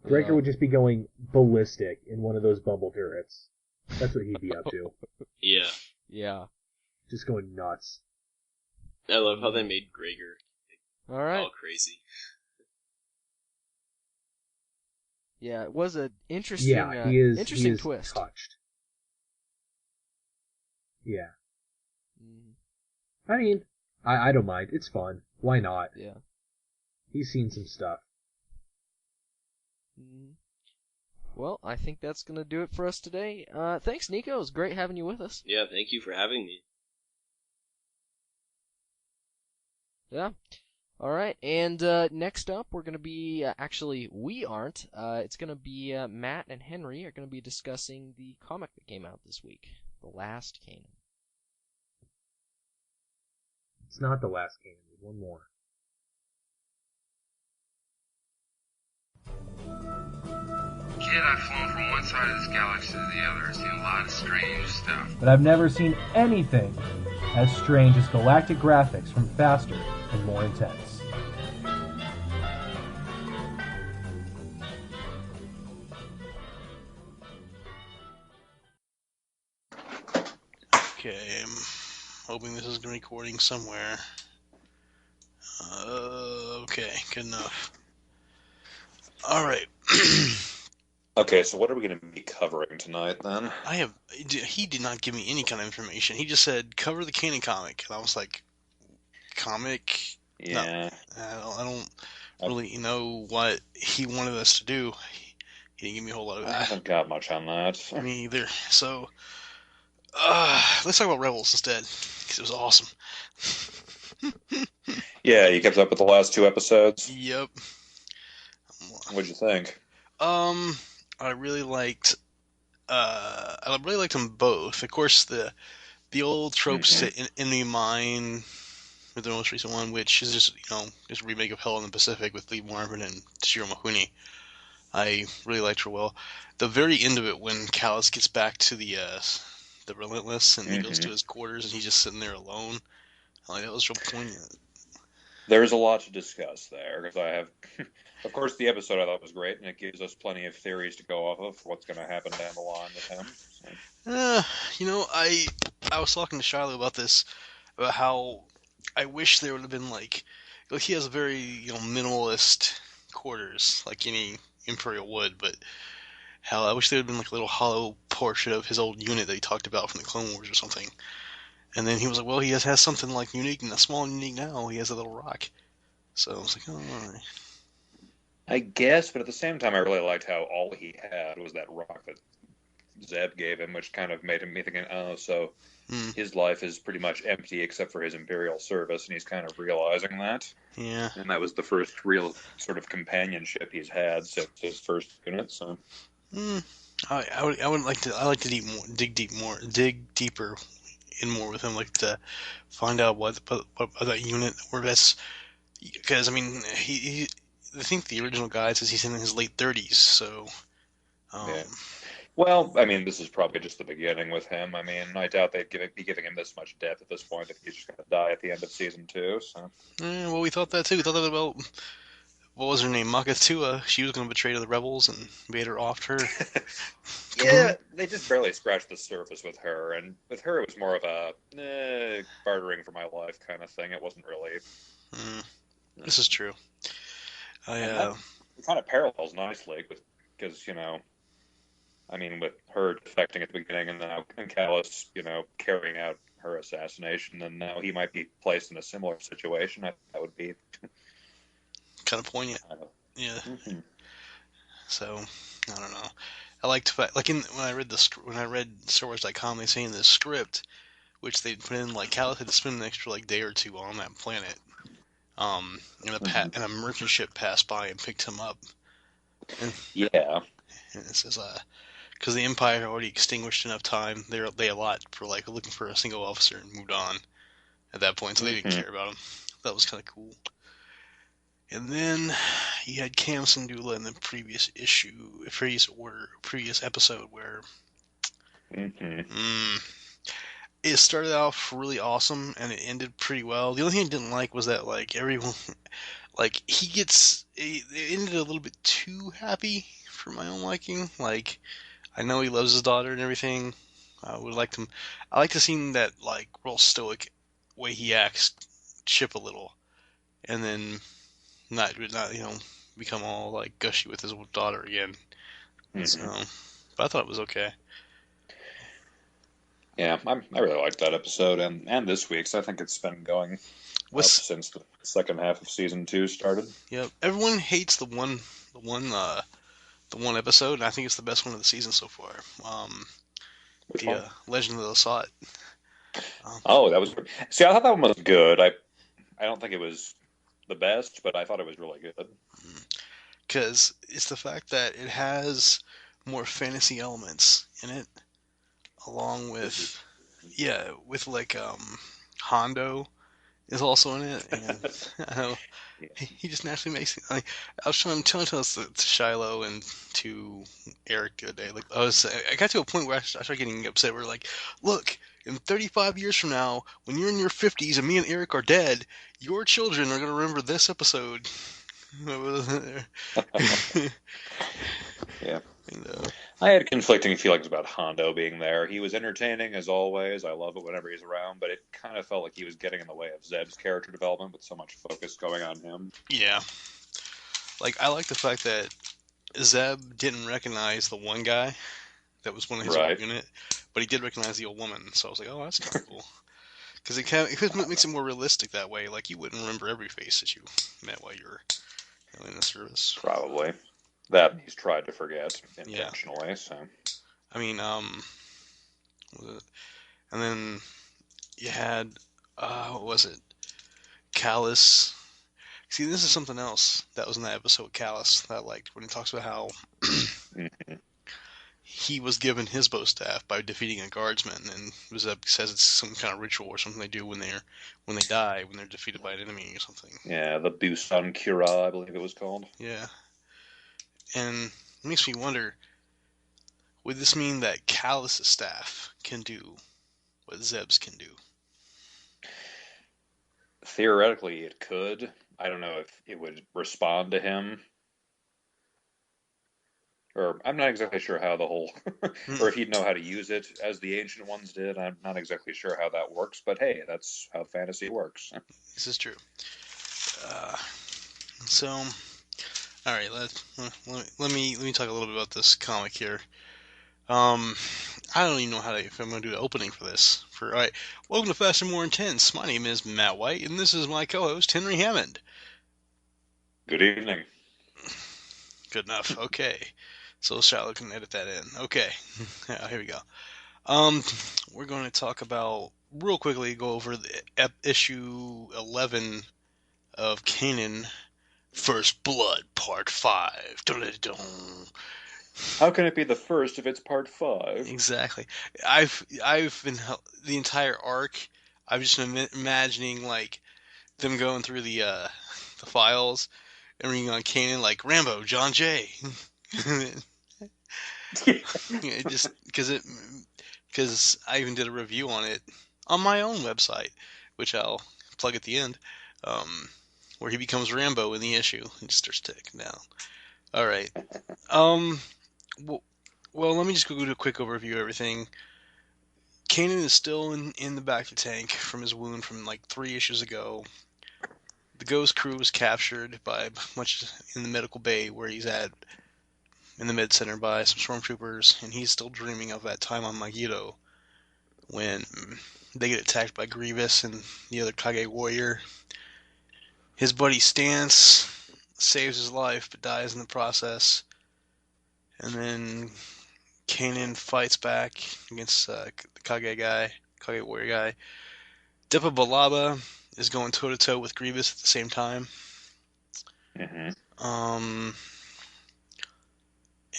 Gregor would just be going ballistic in one of those bubble turrets. That's what he'd be up to. Yeah. Yeah. Just going nuts. I love how they made Gregor all crazy. Yeah, it was an interesting, he is twist. Touched. Yeah. I mean, I don't mind. It's fun. Why not? Yeah. He's seen some stuff. Well, I think that's going to do it for us today. Thanks, Nico. It was great having you with us. Yeah, thank you for having me. Yeah. All right, and next up, we're going to be, actually, we aren't. It's going to be Matt and Henry are going to be discussing the comic that came out this week, The Last Kanan. It's not The Last Kanan. There's one more. Kid, I've flown from one side of this galaxy to the other. I've seen a lot of strange stuff. But I've never seen anything as strange as galactic graphics from Faster and More Intense. Okay, I'm hoping this is recording somewhere. Okay, good enough. Alright. Okay, so what are we going to be covering tonight, then? He did not give me any kind of information. He just said, cover the Kanan comic. And I was like, comic? Yeah. No, I don't really know what he wanted us to do. He didn't give me a whole lot of that. I haven't got much on that. Me either. So, let's talk about Rebels instead, because it was awesome. Yeah, you kept up with the last 2 episodes? Yep. What'd you think? I really liked them both. Of course, the old tropes in the mine with the most recent one, which is just just a remake of Hell in the Pacific with Lee Marvin and Toshiro Mifune. I really liked her well. The very end of it, when Callus gets back to the Relentless and he goes to his quarters and he's just sitting there alone, that was real poignant. There's a lot to discuss there, because I have... Of course, the episode I thought was great, and it gives us plenty of theories to go off of for what's going to happen down the line with him. So. I was talking to Shiloh about this, about how I wish there would have been he has a very minimalist quarters, like any Imperial would, but how I wish there would have been a little hollow portrait of his old unit that he talked about from the Clone Wars or something. And then he was like, well, he has something unique, and small and unique now. He has a little rock. So I was like, oh, all right. I guess, but at the same time, I really liked how all he had was that rock that Zeb gave him, which kind of made me thinking, so his life is pretty much empty except for his Imperial service, and he's kind of realizing that. Yeah. And that was the first real sort of companionship he's had since his first unit, so... I would like to dig deeper in more with him, to find out what that unit, or that's... Because, I think the original guide says he's in his late 30s, so... Yeah. Well, this is probably just the beginning with him. I doubt they'd be giving him this much depth at this point if he's just going to die at the end of Season 2, so... well, we thought that too. We thought that about... What was her name? Makatua. She was going to betray to the rebels, and Vader offed her. Yeah, they just barely scratched the surface with her, and with her it was more of a bartering for my life kind of thing. It wasn't really... This is true. It kind of parallels nicely, because, with her defecting at the beginning and now Callus, carrying out her assassination, and now he might be placed in a similar situation. That would be... kind of poignant. Yeah. So, I don't know. I liked when I read StarWars.com, they say in the script, which they put in, Callus had to spend an extra day or two on that planet. And a merchant ship passed by and picked him up. And it says, because the Empire had already extinguished enough time, they allot for looking for a single officer and moved on at that point, so they didn't care about him. That was kind of cool. And then you had Cam Syndulla in the previous episode where it started off really awesome and it ended pretty well. The only thing I didn't like was that everyone it ended a little bit too happy for my own liking. I know he loves his daughter and everything. I like to see that real stoic way he acts chip a little, and then not become all gushy with his daughter again. So, but I thought it was okay. Yeah, I really liked that episode and this week's. I think it's been going up since the second half of Season 2 started. Yeah, everyone hates the one episode, and I think it's the best one of the season so far. Which one? Legend of the Sot. That was... See, I thought that one was good. I don't think it was the best, but I thought it was really good. Because it's the fact that it has more fantasy elements in it, along with Hondo is also in it. And, He just naturally makes it. I was telling this to Shiloh and to Eric the other day. Like I got to a point where I started getting upset. We're like, look, in 35 years from now, when you're in your 50s and me and Eric are dead, your children are going to remember this episode. Yeah. And, I had conflicting feelings about Hondo being there. He was entertaining as always. I love it whenever he's around, but it kind of felt like he was getting in the way of Zeb's character development with so much focus going on him. Yeah. Like, I like the fact that Zeb didn't recognize the one guy that was one of his old unit, but he did recognize the old woman, so I was like, oh, that's kind of cool. Because it makes it more realistic that way. Like, you wouldn't remember every face that you met while you were in the service. Probably. That he's tried to forget intentionally, so. I mean, and then you had, what was it? Callus. See, this is something else that was in that episode, Callus, that I liked, when he talks about how he was given his bow staff by defeating a guardsman, and says it's some kind of ritual or something they do when they die, when they're defeated by an enemy or something. Yeah, the Busan Kira, I believe it was called. Yeah. And it makes me wonder, would this mean that Callus's staff can do what Zeb's can do? Theoretically, it could. I don't know if it would respond to him. Or I'm not exactly sure how the whole... or if he'd know how to use it as the Ancient Ones did. I'm not exactly sure how that works, but hey, that's how fantasy works. This is true. So, all right, let me talk a little bit about this comic here. I don't even know if I'm going to do the opening for this. All right, welcome to Faster More Intense. My name is Matt White, and this is my co-host Henry Hammond. Good evening. Good enough. Okay, so Shiloh can edit that in. Okay, here we go. We're going to talk about real quickly. Go over the issue 11 of Kanan. First Blood, Part 5. Dun-dun-dun. How can it be the first if it's Part 5? Exactly. I've been the entire arc. I've just been imagining like them going through the files and reading on Kanan like Rambo, John Jay. Yeah, just because I even did a review on it on my own website, which I'll plug at the end. Where he becomes Rambo in the issue and just starts taking down. All right. Well, let me just go do a quick overview of everything. Kanan is still in the back of the tank from his wound from like 3 issues ago. The Ghost crew was captured by much in the medical bay where he's at in the med center by some stormtroopers, and he's still dreaming of that time on Megiddo when they get attacked by Grievous and the other Kage warrior. His buddy Stance saves his life but dies in the process. And then Kanan fights back against the Kage warrior guy. Depa Balaba is going toe-to-toe with Grievous at the same time. Mm-hmm.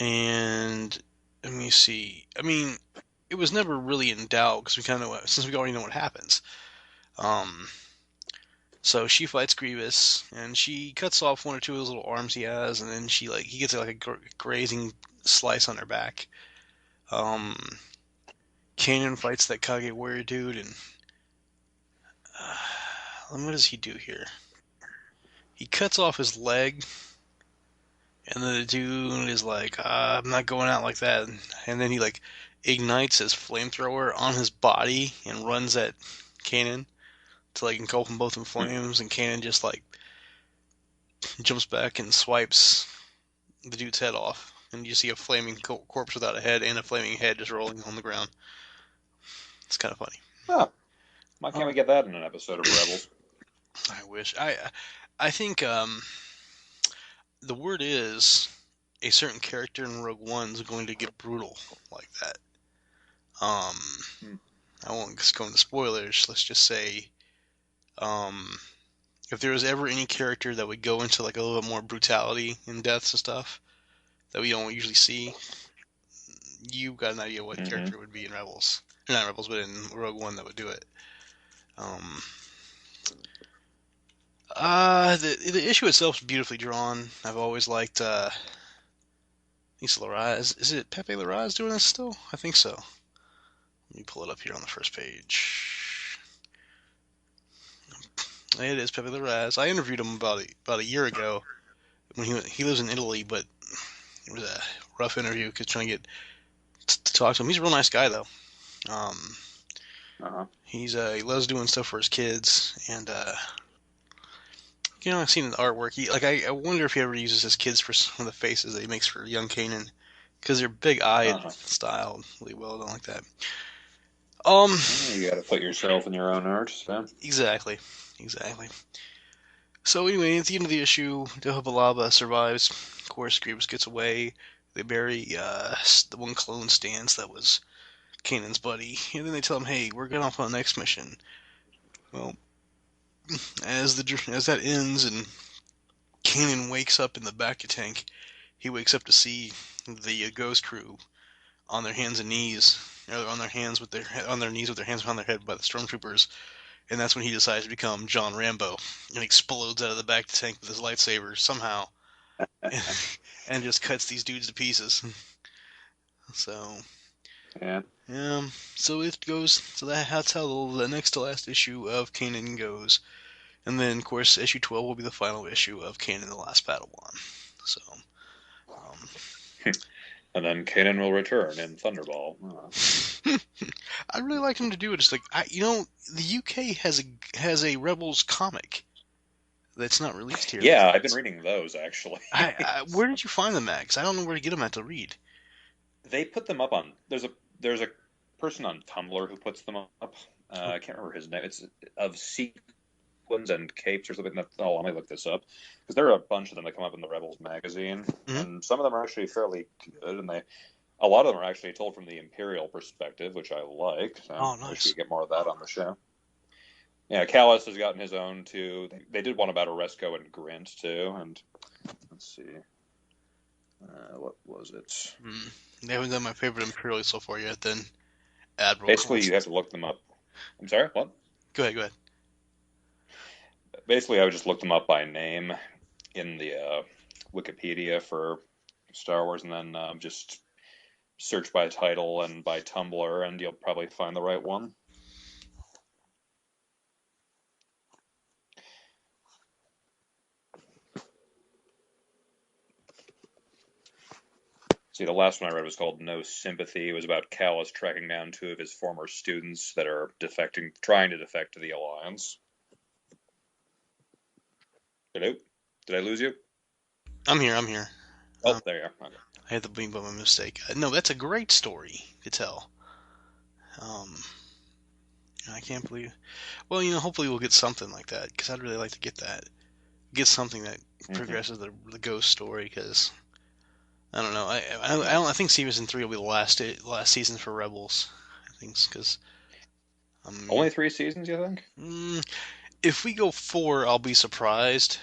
And let me see. I mean, it was never really in doubt because we kind of know, since we already know what happens. So she fights Grievous, and she cuts off 1 or 2 of his little arms he has, and then he gets like a grazing slice on her back. Kanan fights that Kage warrior dude, and what does he do here? He cuts off his leg, and then the dude is like, I'm not going out like that, and then he like ignites his flamethrower on his body and runs at Kanan to like engulf them both in flames, and Kanan just like jumps back and swipes the dude's head off, and you see a flaming corpse without a head and a flaming head just rolling on the ground. It's kind of funny. Oh, why can't we get that in an episode of Rebels? I wish. I think the word is a certain character in Rogue One is going to get brutal like that. I won't just go into spoilers. Let's just say, if there was ever any character that would go into like a little bit more brutality and deaths and stuff that we don't usually see, you got an idea what character would be in Rebels. Or not Rebels, but in Rogue One that would do it. The issue itself is beautifully drawn. I've always liked Issa Larraz. Is it Pepe Larraz doing this still? I think so. Let me pull it up here on the first page. It is Pepe Larraz. I interviewed him about a year ago when he lives in Italy, but it was a rough interview because trying to get to talk to him. He's a real nice guy though. He loves doing stuff for his kids, and I've seen the artwork. I wonder if he ever uses his kids for some of the faces that he makes for young Kanan, because they're big-eyed style, really well done like that. You got to put yourself in your own art. So. Exactly. So anyway, at the end of the issue, Dehobalaba survives. Of course, Grievous gets away. They bury the one clone Stance that was Kanan's buddy, and then they tell him, "Hey, we're going off on the next mission." Well, as that ends and Kanan wakes up in the back of tank, he wakes up to see the Ghost Crew on their hands and knees, or on their knees with their hands behind their head by the stormtroopers, and that's when he decides to become John Rambo and explodes out of the back of the tank with his lightsaber somehow, and just cuts these dudes to pieces. So. Yeah. So it goes. So that's how the next to last issue of Kanan goes, and then of course issue 12 will be the final issue of Kanan the Last Padawan. So. And then Kanan will return in Thunderball. I'd really like him to do it. It's like the UK has a Rebels comic that's not released here. Yeah, I've been reading those actually. Where did you find them at? 'Cause I don't know where to get them at to read. They put them up on. There's a person on Tumblr who puts them up. I can't remember his name. It's of sequins and capes or something. Oh, let me look this up because there are a bunch of them that come up in the Rebels magazine, and some of them are actually fairly good. And a lot of them are actually told from the Imperial perspective, which I like. So nice. We should get more of that on the show. Yeah, Callus has gotten his own too. They did one about Oresco and Grint too, and let's see. What was it? They haven't done my favorite Imperial so far yet, then Admiral. Basically, you have to look them up. I'm sorry, what? Go ahead. Basically, I would just look them up by name in the Wikipedia for Star Wars, and then just search by title and by Tumblr, and you'll probably find the right one. See, the last one I read was called No Sympathy. It was about Callus tracking down two of his former students that are trying to defect to the Alliance. Hello? Did I lose you? I'm here. Oh, there you are. Okay. I had the beam by my mistake. No, that's a great story to tell. I can't believe. Well, hopefully we'll get something like that, because I'd really like to get that. Get something that progresses the Ghost story, because I don't know. I think Season 3 will be the last season for Rebels. I think because only 3 seasons, you think? If we go 4, I'll be surprised.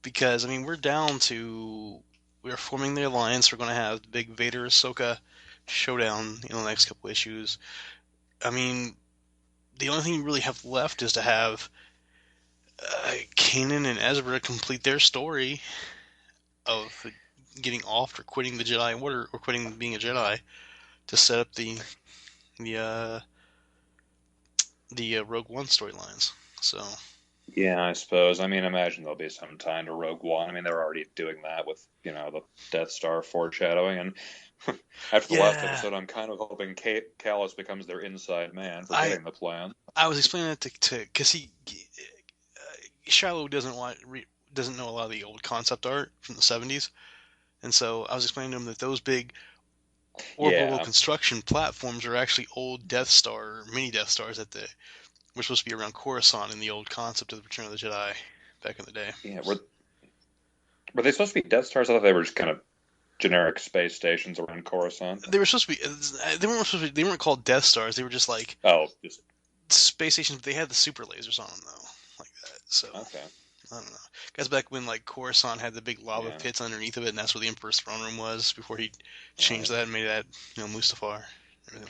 Because we're down to we're forming the alliance. We're going to have the big Vader Ahsoka showdown in the next couple issues. The only thing you really have left is to have Kanan and Ezra complete their story of getting off or quitting the Jedi Order or quitting being a Jedi to set up the Rogue One storylines. So. Yeah, I suppose. Imagine there'll be some time to Rogue One. They're already doing that with, the Death Star foreshadowing. And after the last episode, I'm kind of hoping Callus becomes their inside man for getting the plan. I was explaining that to because Shiloh doesn't know a lot of the old concept art from the 70s, and so I was explaining to him that those big orbital construction platforms are actually old Death Star, mini Death Stars that were supposed to be around Coruscant in the old concept of the Return of the Jedi back in the day. Yeah, were they supposed to be Death Stars? I thought they were just kind of generic space stations around Coruscant. They were supposed to be. They weren't called Death Stars. They were just like just space stations. But they had the super lasers on them though, like that. So okay. I don't know. Guys, back when Coruscant had the big lava pits underneath of it, and that's where the Emperor's throne room was before he changed that and made that Mustafar. Everything like that.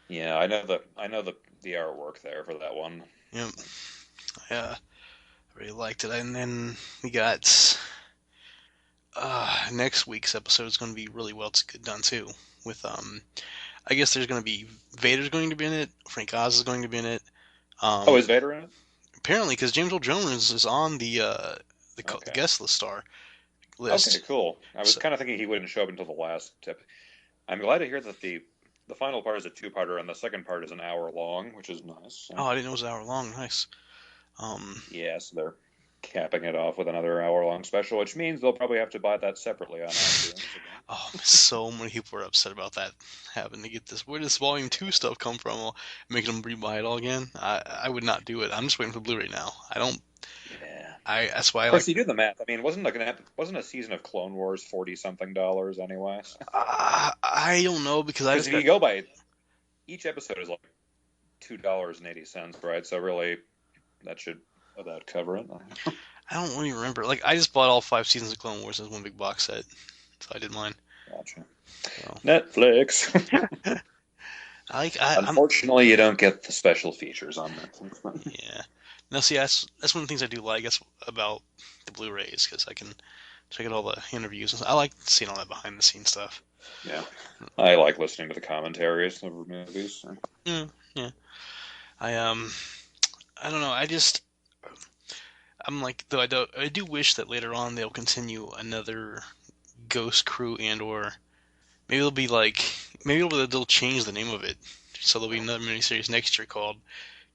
Yeah, I know the artwork there for that one. Yep. Yeah. really liked it. And then we got next week's episode is going to be really well done too. With I guess there's going to be Vader's going to be in it. Frank Oz is going to be in it. Is Vader in it? Apparently, because James Earl Jones is on the guest list. Okay, cool. I was kind of thinking he wouldn't show up until the last tip. I'm glad to hear that the final part is a two-parter and the second part is an hour long, which is nice. Oh, I didn't know it was an hour long. Nice. Yeah, so they're capping it off with another hour-long special, which means they'll probably have to buy that separately on iTunes. Oh, so many people were upset about that, having to get this. Where does Volume 2 stuff come from? Making them rebuy it all again? I would not do it. I'm just waiting for Blu-ray now. I don't... Yeah. That's why of course, you do the math. I mean, wasn't a season of Clone Wars $40-something anyway? I don't know, because if you go by... Each episode is like $2.80, right? So really, that should about cover it. I don't really remember. Like, I just bought all 5 seasons of Clone Wars as one big box set, so I did mine. Gotcha. So. Netflix. Unfortunately, you don't get the special features on Netflix. Yeah. Now, see, that's one of the things I do like about the Blu-rays, because I can check out all the interviews. I like seeing all that behind-the-scenes stuff. Yeah. I like listening to the commentaries of movies. So. Yeah. I don't know. I'm like, though I do wish that later on they'll continue another Ghost Crew or maybe they'll change the name of it. So there'll be another miniseries next year called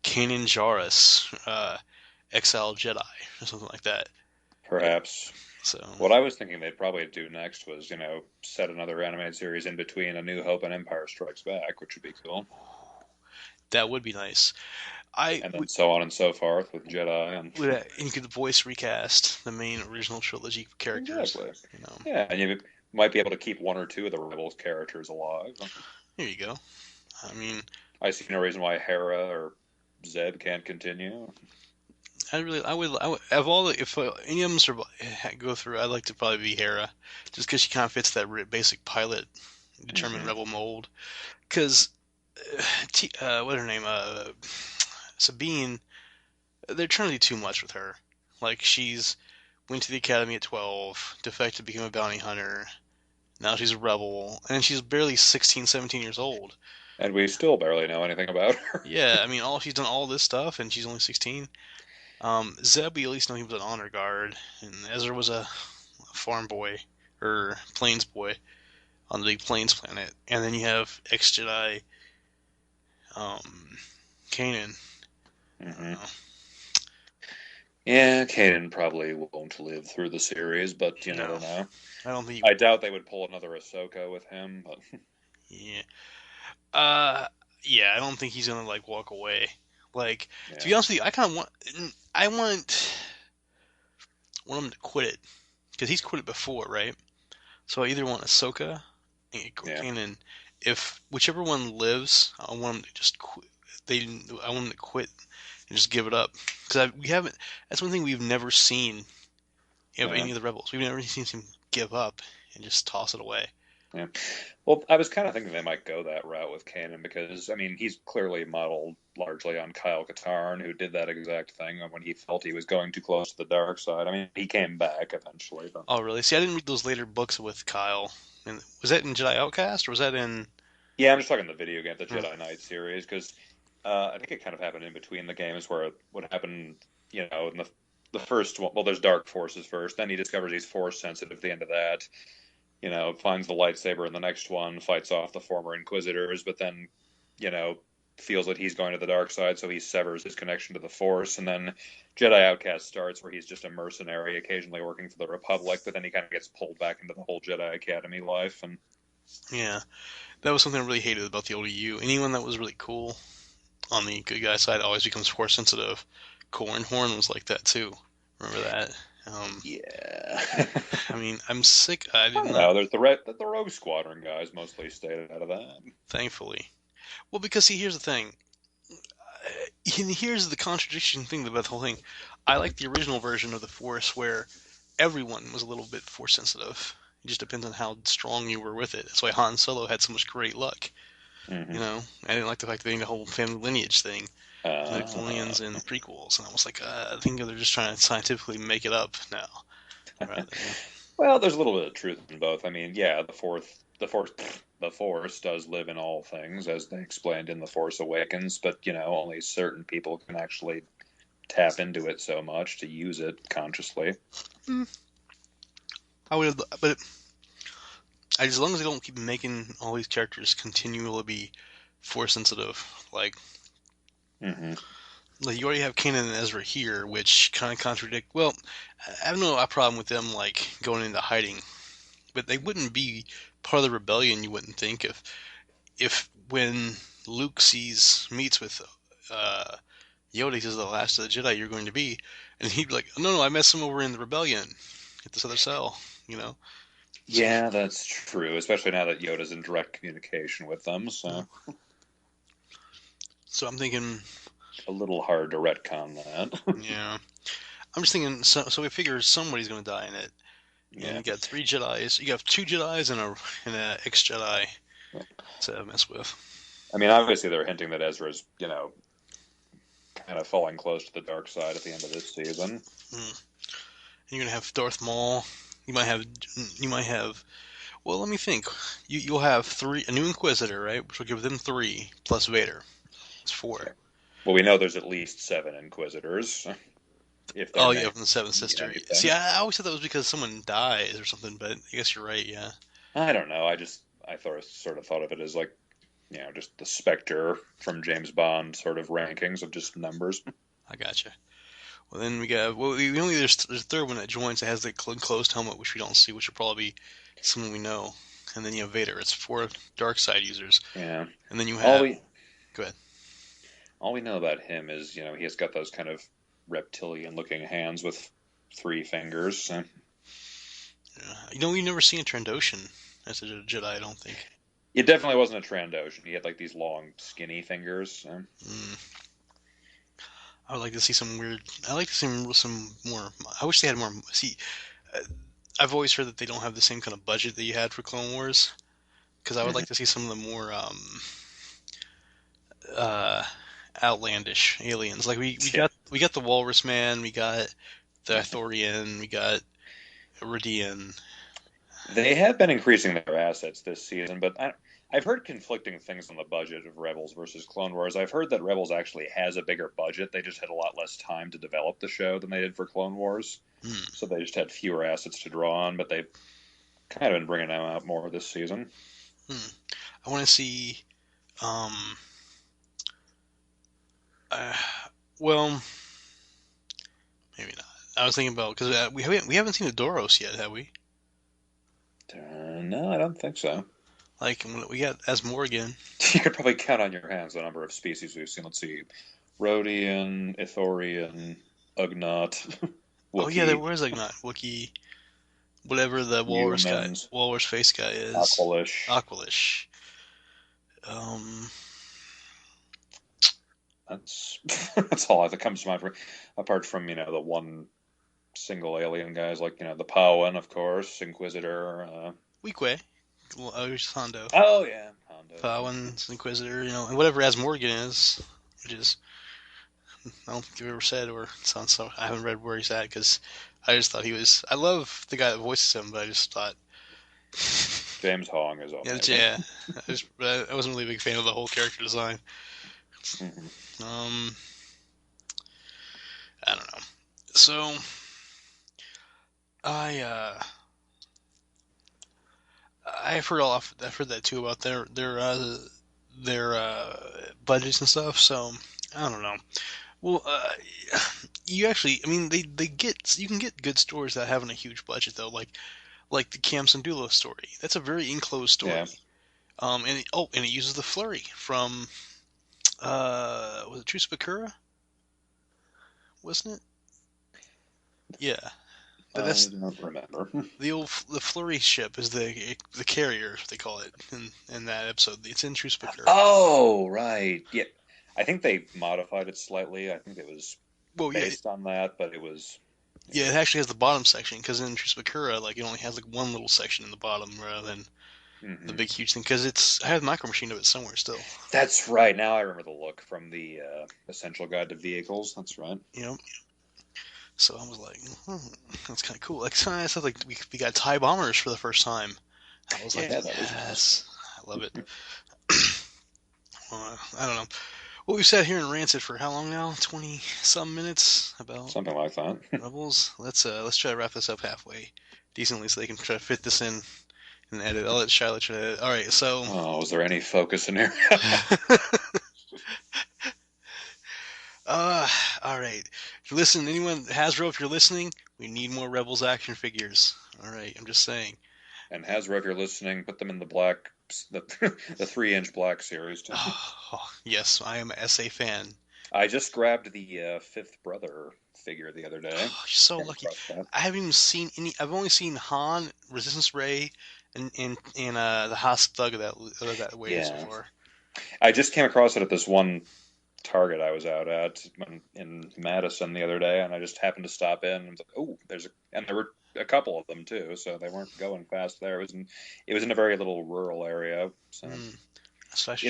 Kanan Jarrus, Exile Jedi, or something like that. Perhaps. So what I was thinking they'd probably do next was, set another animated series in between A New Hope and Empire Strikes Back, which would be cool. That would be nice. And then so on and so forth with Jedi. And you could voice recast the main original trilogy characters. Exactly. Yeah, and you might be able to keep one or two of the Rebels characters alive. There you go. I mean, I see no reason why Hera or Zeb can't continue. If any of them go through, I'd like to probably be Hera, just because she kind of fits that basic pilot determined rebel mold. Because what's her name? Sabine, they're trying to do too much with her. Like, she's went to the academy at 12, defected, became a bounty hunter. Now she's a rebel, and she's barely 16, 17 years old. And we still barely know anything about her. Yeah, I mean, she's done all this stuff, and she's only 16. Zeb, we at least know he was an honor guard, and Ezra was a farm boy, or plains boy, on the big plains planet. And then you have ex-Jedi, Kanan. Yeah, Kanan probably won't live through the series, but you never know. I doubt they would pull another Ahsoka with him, but... Yeah. Yeah, I don't think he's gonna, walk away. To be honest with you, I want him to quit it. Because he's quit it before, right? So I either want Ahsoka and Kanan. If whichever one lives, I want him to just quit. I want him to quit and just give it up. Because that's one thing we've never seen of any of the rebels. We've never seen him give up and just toss it away. Yeah. Well, I was kind of thinking they might go that route with Kanan because, I mean, he's clearly modeled largely on Kyle Katarn, who did that exact thing when he felt he was going too close to the dark side. I mean, he came back eventually. But... Oh, really? See, I didn't read those later books with Kyle. Was that in Jedi Outcast, or was that in... Yeah, I'm just talking the video game, the Jedi Knight series, because I think it kind of happened in between the games where what happened, in the first one, well, there's Dark Forces first, then he discovers he's Force sensitive at the end of that. Finds the lightsaber in the next one, fights off the former Inquisitors, but then, feels that he's going to the dark side, so he severs his connection to the Force, and then Jedi Outcast starts where he's just a mercenary, occasionally working for the Republic, but then he kind of gets pulled back into the whole Jedi Academy life. And yeah, that was something I really hated about the old EU. Anyone that was really cool on the good guy side always becomes Force sensitive. Corran Horn was like that too. Remember that? Yeah. I mean, I'm sick. I didn't know. There's the Rogue Squadron guys mostly stayed out of that. Thankfully. Well, because, see, here's the thing. Here's the contradiction thing about the whole thing. I like the original version of the Force where everyone was a little bit Force sensitive. It just depends on how strong you were with it. That's why Han Solo had so much great luck. I didn't like the fact that they had the whole family lineage thing. midichlorians in prequels, and I was like, I think they're just trying to scientifically make it up now. Rather than... Well, there's a little bit of truth in both. I mean, yeah, the Force does live in all things, as they explained in The Force Awakens, but only certain people can actually tap into it so much to use it consciously. I would, but as long as they don't keep making all these characters continually be Force sensitive, like. Mm-hmm. Like you already have Kanan and Ezra here, which kind of contradict. Well, I have no problem with them like going into hiding, but they wouldn't be part of the rebellion. You wouldn't think if when Luke meets with Yoda, he says the last of the Jedi you're going to be, and he'd be like, no, I met some over in the rebellion at this other cell, Yeah, that's true, especially now that Yoda's in direct communication with them. So I'm thinking. A little hard to retcon that. Yeah. I'm just thinking, so we figure somebody's going to die in it. Yeah. And you got 3 Jedis. You got 2 Jedis and a ex-Jedi to mess with. I mean, obviously they're hinting that Ezra's, kind of falling close to the dark side at the end of this season. And you're going to have Darth Maul. You might have. Well, let me think. You'll have a new Inquisitor, right? Which will give them 3 plus Vader. It's 4. Okay. Well, we know there's at least 7 Inquisitors. From the Seventh Sister. See, I always thought that was because someone dies or something, but I guess you're right, yeah. I don't know. I sort of thought of it as like, just the Spectre from James Bond sort of rankings of just numbers. I gotcha. Well, then we got, there's a third one that joins that has the enclosed helmet, which we don't see, which will probably be someone we know. And then you have Vader. It's 4 dark side users. Yeah. And then you have... Go ahead. All we know about him is, he has got those kind of reptilian-looking hands with 3 fingers. So. Yeah. We've never seen a Trandoshan as a Jedi, I don't think. It definitely wasn't a Trandoshan. He had, like, these long, skinny fingers. So. I would like to see some weird... I like to see some more... I wish they had more... See, I've always heard that they don't have the same kind of budget that you had for Clone Wars. Because I would like to see some of the more... outlandish aliens. Like we got the Walrus Man, we got the Ithorian, we got Iridian. They have been increasing their assets this season, but I've heard conflicting things on the budget of Rebels versus Clone Wars. I've heard that Rebels actually has a bigger budget. They just had a lot less time to develop the show than they did for Clone Wars. So they just had fewer assets to draw on, but they've kind of been bringing them out more this season. I want to see... well, maybe not. I was thinking about because we haven't seen the Doros yet, have we? No, I don't think so. Like we got Asmorgan. You could probably count on your hands the number of species we've seen. Let's see, Rhodian, Ithorian, Ugnaught. Oh yeah, there was Ugnaught, Wookiee, whatever the walrus face guy is. Aqualish. That's all that comes to mind. Apart from the one single alien guys like the Pauan, of course, Inquisitor. Weequay, Hondo. Oh yeah, Hondo. Pauan's Inquisitor, and whatever Asmorgan is, which is I don't think you've ever said or sounds so. I haven't read where he's at because I just thought he was. I love the guy that voices him, but I just thought. James Hong is all. Yeah. I wasn't really a big fan of the whole character design. I don't know. So I've heard that too about their budgets and stuff. So I don't know. Well, you can get good stories that having a huge budget though, like the Cam Syndulla story. That's a very enclosed story. Yeah. And it uses the flurry from. Was it Truce Bakura? Wasn't it? Yeah. But I don't remember. The flurry ship is the carrier, they call it in that episode. It's in Truce Bakura. Oh, right. Yeah. I think they modified it slightly. I think it was based on that, but it was... Yeah, it actually has the bottom section, because in Truce Bakura, it only has one little section in the bottom rather than... the big huge thing, because I have the Micro Machine of it somewhere still. That's right. Now I remember the look from the Essential Guide to Vehicles. That's right. Yep. So I was like, that's kind of cool. Like, I stuff like we got TIE bombers for the first time. I was like, that was yes, nice. I love it. I don't know. Well, we've sat here and ranted for how long now? 20-some minutes about something like that. Rebels. Let's try to wrap this up halfway decently so they can try to fit this in and edit. I'll let Shiloh try to edit. All right, so. Oh, was there any focus in here? All right. If you listen, anyone, Hasbro, if you're listening, we need more Rebels action figures. All right, I'm just saying. And Hasbro, if you're listening, put them in the black, the 3-inch black series too. Oh, yes, I am a SA fan. I just grabbed the Fifth Brother figure the other day. Oh, you're so lucky. I haven't even seen any. I've only seen Han, Resistance Ray, and the Haas Thug of that way so far. I just came across it at this one Target I was out at in Madison the other day, and I just happened to stop in and was like, oh, and there were a couple of them too, so they weren't going fast there. It was in a very little rural area, so in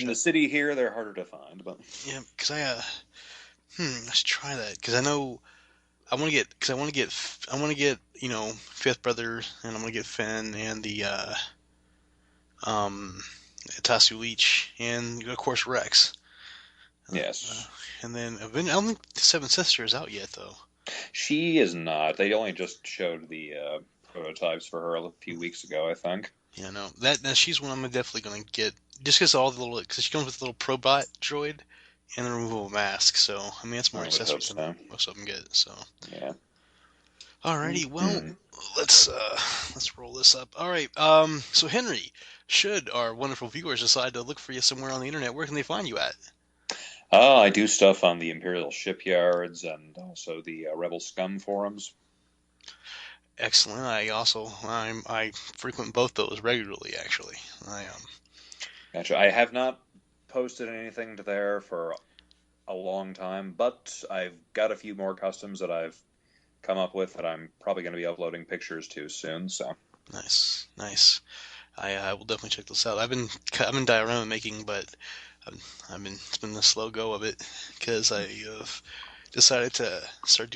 the city here they're harder to find. But yeah, because I should try that because I know I want to get Fifth Brother, and I'm gonna get Finn and the Tasu Leech, and of course Rex. Yes. And then I don't think the Seven Sisters is out yet, though. She is not. They only just showed the prototypes for her a few weeks ago, I think. Yeah, no. That she's one I'm definitely going to get. Just because all the because she comes with a little probot droid and the removable mask. So, I mean, that's more accessories than most of them get. So. Yeah. Alrighty, well, let's roll this up. All right, so Henry, should our wonderful viewers decide to look for you somewhere on the internet, where can they find you at? I do stuff on the Imperial shipyards and also the Rebel Scum forums. Excellent. I frequent both those regularly. Actually, Gotcha. I have not posted anything to there for a long time, but I've got a few more customs that I've come up with that I'm probably going to be uploading pictures to soon. So nice. I will definitely check this out. I've been diorama making, but it's been the slow go of it because I decided to start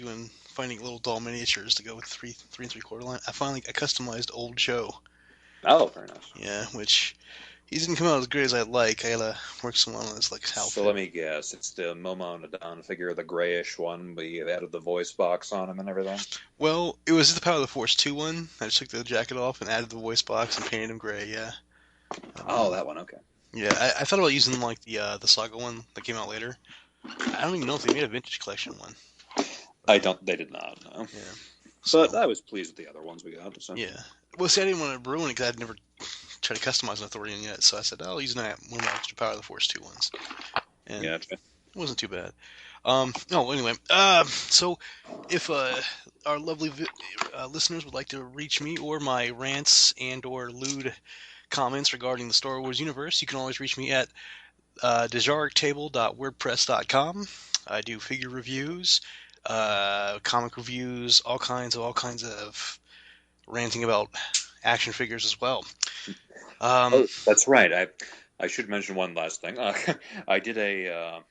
finding little doll miniatures to go with 3 3/4 line. I customized Old Joe. Oh, very nice. Yeah, which he didn't come out as great as I'd like. I gotta work some on his outfit. So let me guess, it's the Momo Nadon figure, the grayish one, but you added the voice box on him and everything. Well, it was the Power of the Force 2 one. I just took the jacket off and added the voice box and painted him gray. Yeah. That one. Okay. Yeah, I thought about using like the Saga one that came out later. I don't even know if they made a vintage collection one. They did not. No. Yeah. But I was pleased with the other ones we got. So. Yeah. Well, see, I didn't want to ruin it because I'd never tried to customize an Authorian yet, so I said, I'll use one of my extra Power of the Force 2 ones. And gotcha. It wasn't too bad. Anyway, so if our lovely listeners would like to reach me or my rants and or lewd comments regarding the Star Wars universe, you can always reach me at dejarictable.wordpress.com. I do figure reviews, comic reviews, all kinds of ranting about action figures as well. That's right. I should mention one last thing. I did a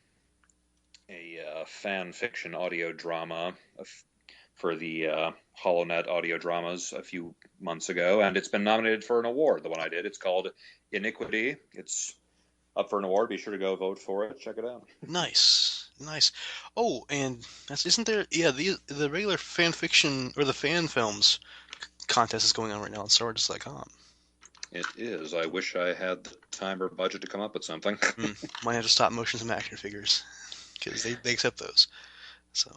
fan fiction audio drama for the HoloNet audio dramas a few months ago, and it's been nominated for an award. The one I did, it's called Iniquity. It's up for an award. Be sure to go vote for it. Check it out. Nice. Oh, and isn't there? Yeah, the regular fan fiction or the fan films contest is going on right now on StarWars.com. It is. I wish I had the time or budget to come up with something. Might have to stop motion some action figures because they accept those. So.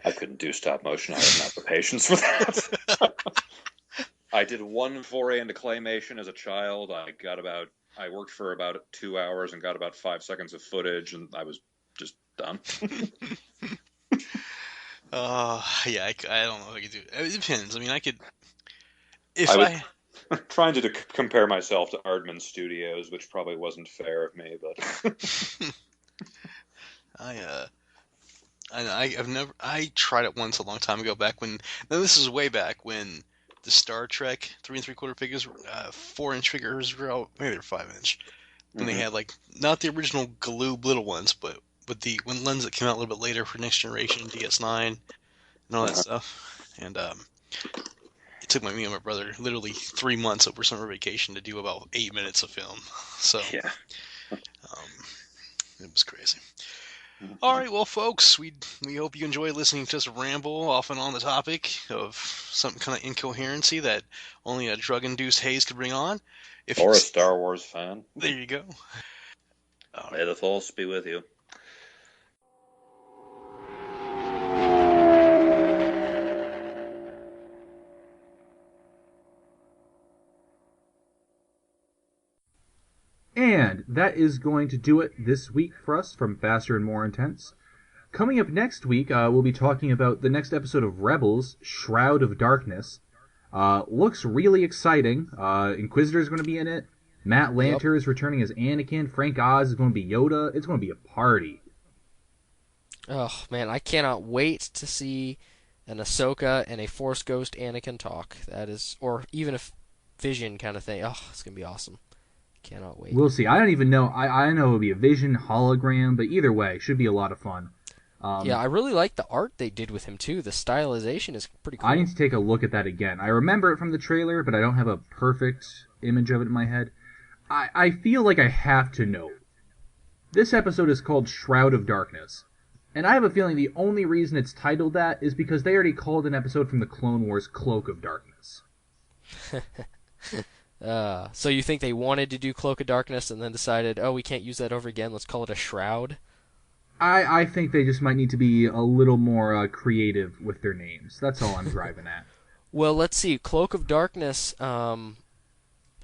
I couldn't do stop motion. I have not the patience for that. I did one foray into claymation as a child. I worked for about 2 hours and got about 5 seconds of footage, and I was just done. Yeah, I don't know if I could do it. It depends. I mean, I could. Trying to compare myself to Aardman Studios, which probably wasn't fair of me, but I tried it once a long time ago. Now this is way back when the Star Trek 3 3/4 figures, 4-inch figures were out, maybe they're 5-inch. When they had like not the original Galoob little ones, but with the lens that came out a little bit later for Next Generation, DS9, and all that stuff. And it took me and my brother literally 3 months over summer vacation to do about 8 minutes of film. So Yeah. It was crazy. All right, well, folks, we hope you enjoy listening to us ramble off and on the topic of some kind of incoherency that only a drug-induced haze could bring on. Or a Star Wars fan. There you go. May the Force be with you. And that is going to do it this week for us from Faster and More Intense. Coming up next week, we'll be talking about the next episode of Rebels, Shroud of Darkness. Looks really exciting. Inquisitor's going to be in it. Matt Lanter is returning as Anakin. Frank Oz is going to be Yoda. It's going to be a party. Oh, man, I cannot wait to see an Ahsoka and a Force Ghost Anakin talk. That is, or even a Vision kind of thing. Oh, it's going to be awesome. Cannot wait. We'll see. I don't even know. I know it'll be a Vision hologram, but either way, should be a lot of fun. Yeah, I really like the art they did with him, too. The stylization is pretty cool. I need to take a look at that again. I remember it from the trailer, but I don't have a perfect image of it in my head. I feel like I have to know. This episode is called Shroud of Darkness. And I have a feeling the only reason it's titled that is because they already called an episode from the Clone Wars Cloak of Darkness. So you think they wanted to do Cloak of Darkness and then decided, oh, we can't use that over again, let's call it a Shroud? I think they just might need to be a little more creative with their names. That's all I'm driving at. Well, let's see. Cloak of Darkness, I'm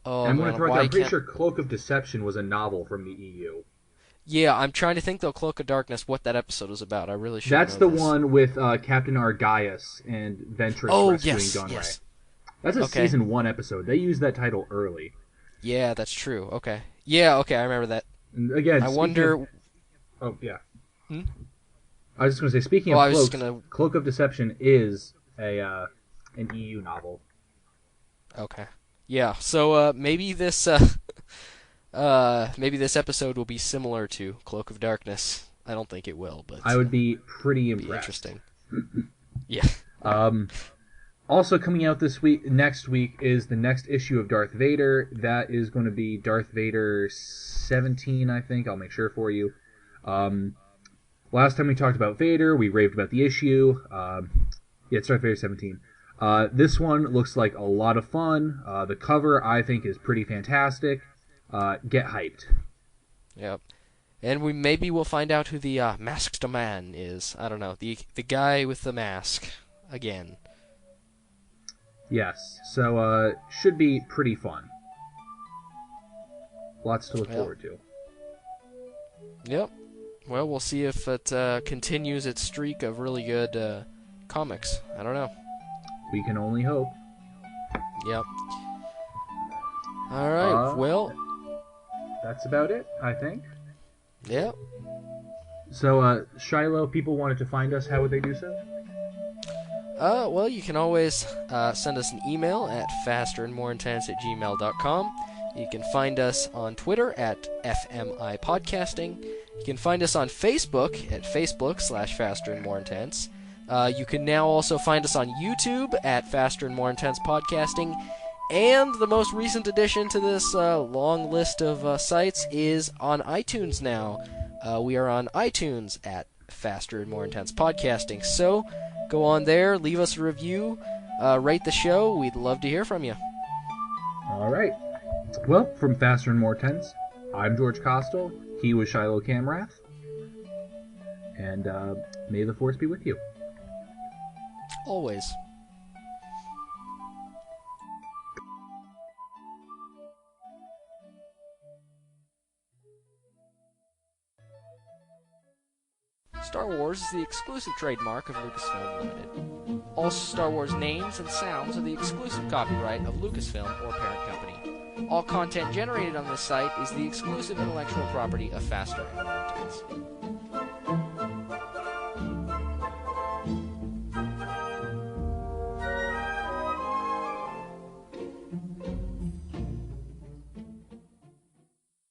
pretty sure Cloak of Deception was a novel from the EU. Yeah, I'm trying to think, though, Cloak of Darkness, what that episode is about. I really should know That's the one with Captain Argaius and Ventress rescuing Gunray. Yes. That's a Season 1 episode. They used that title early. Yeah, that's true. Okay. Yeah, okay, I remember that. And again, I wonder... Oh, yeah. I was just going to say, speaking of cloaks, Cloak of Deception is an EU novel. Okay. Yeah, so maybe this episode will be similar to Cloak of Darkness. I don't think it will, but I would be pretty impressed. Be interesting. Yeah. Also coming out next week is the next issue of Darth Vader. That is going to be Darth Vader 17, I think. I'll make sure for you. Last time we talked about Vader, we raved about the issue. It's Darth Vader 17. This one looks like a lot of fun. The cover, I think, is pretty fantastic. Get hyped. Yep. And maybe we'll find out who the masked man is. I don't know. The guy with the mask. Again. Yes. So, should be pretty fun. Lots to look forward to. Yep. Well, we'll see if it continues its streak of really good comics. I don't know. We can only hope. Yep. All right. Well, that's about it, I think. Yep. So, Shiloh, people wanted to find us. How would they do so? Well, you can always send us an email at fasterandmoreintense@gmail.com. You can find us on Twitter at FMI Podcasting. You can find us on Facebook at Facebook/fasterandmoreintense. You can now also find us on YouTube at Faster and More Intense Podcasting. And the most recent addition to this long list of sites is on iTunes now. We are on iTunes at Faster and More Intense Podcasting. So go on there, leave us a review, rate the show. We'd love to hear from you. All right. Well, from Faster and More Intense, I'm George Costel. He was Shiloh Camrath. And may the Force be with you. Always. Star Wars is the exclusive trademark of Lucasfilm Limited. All Star Wars names and sounds are the exclusive copyright of Lucasfilm or parent company. All content generated on this site is the exclusive intellectual property of Faster and More Intense.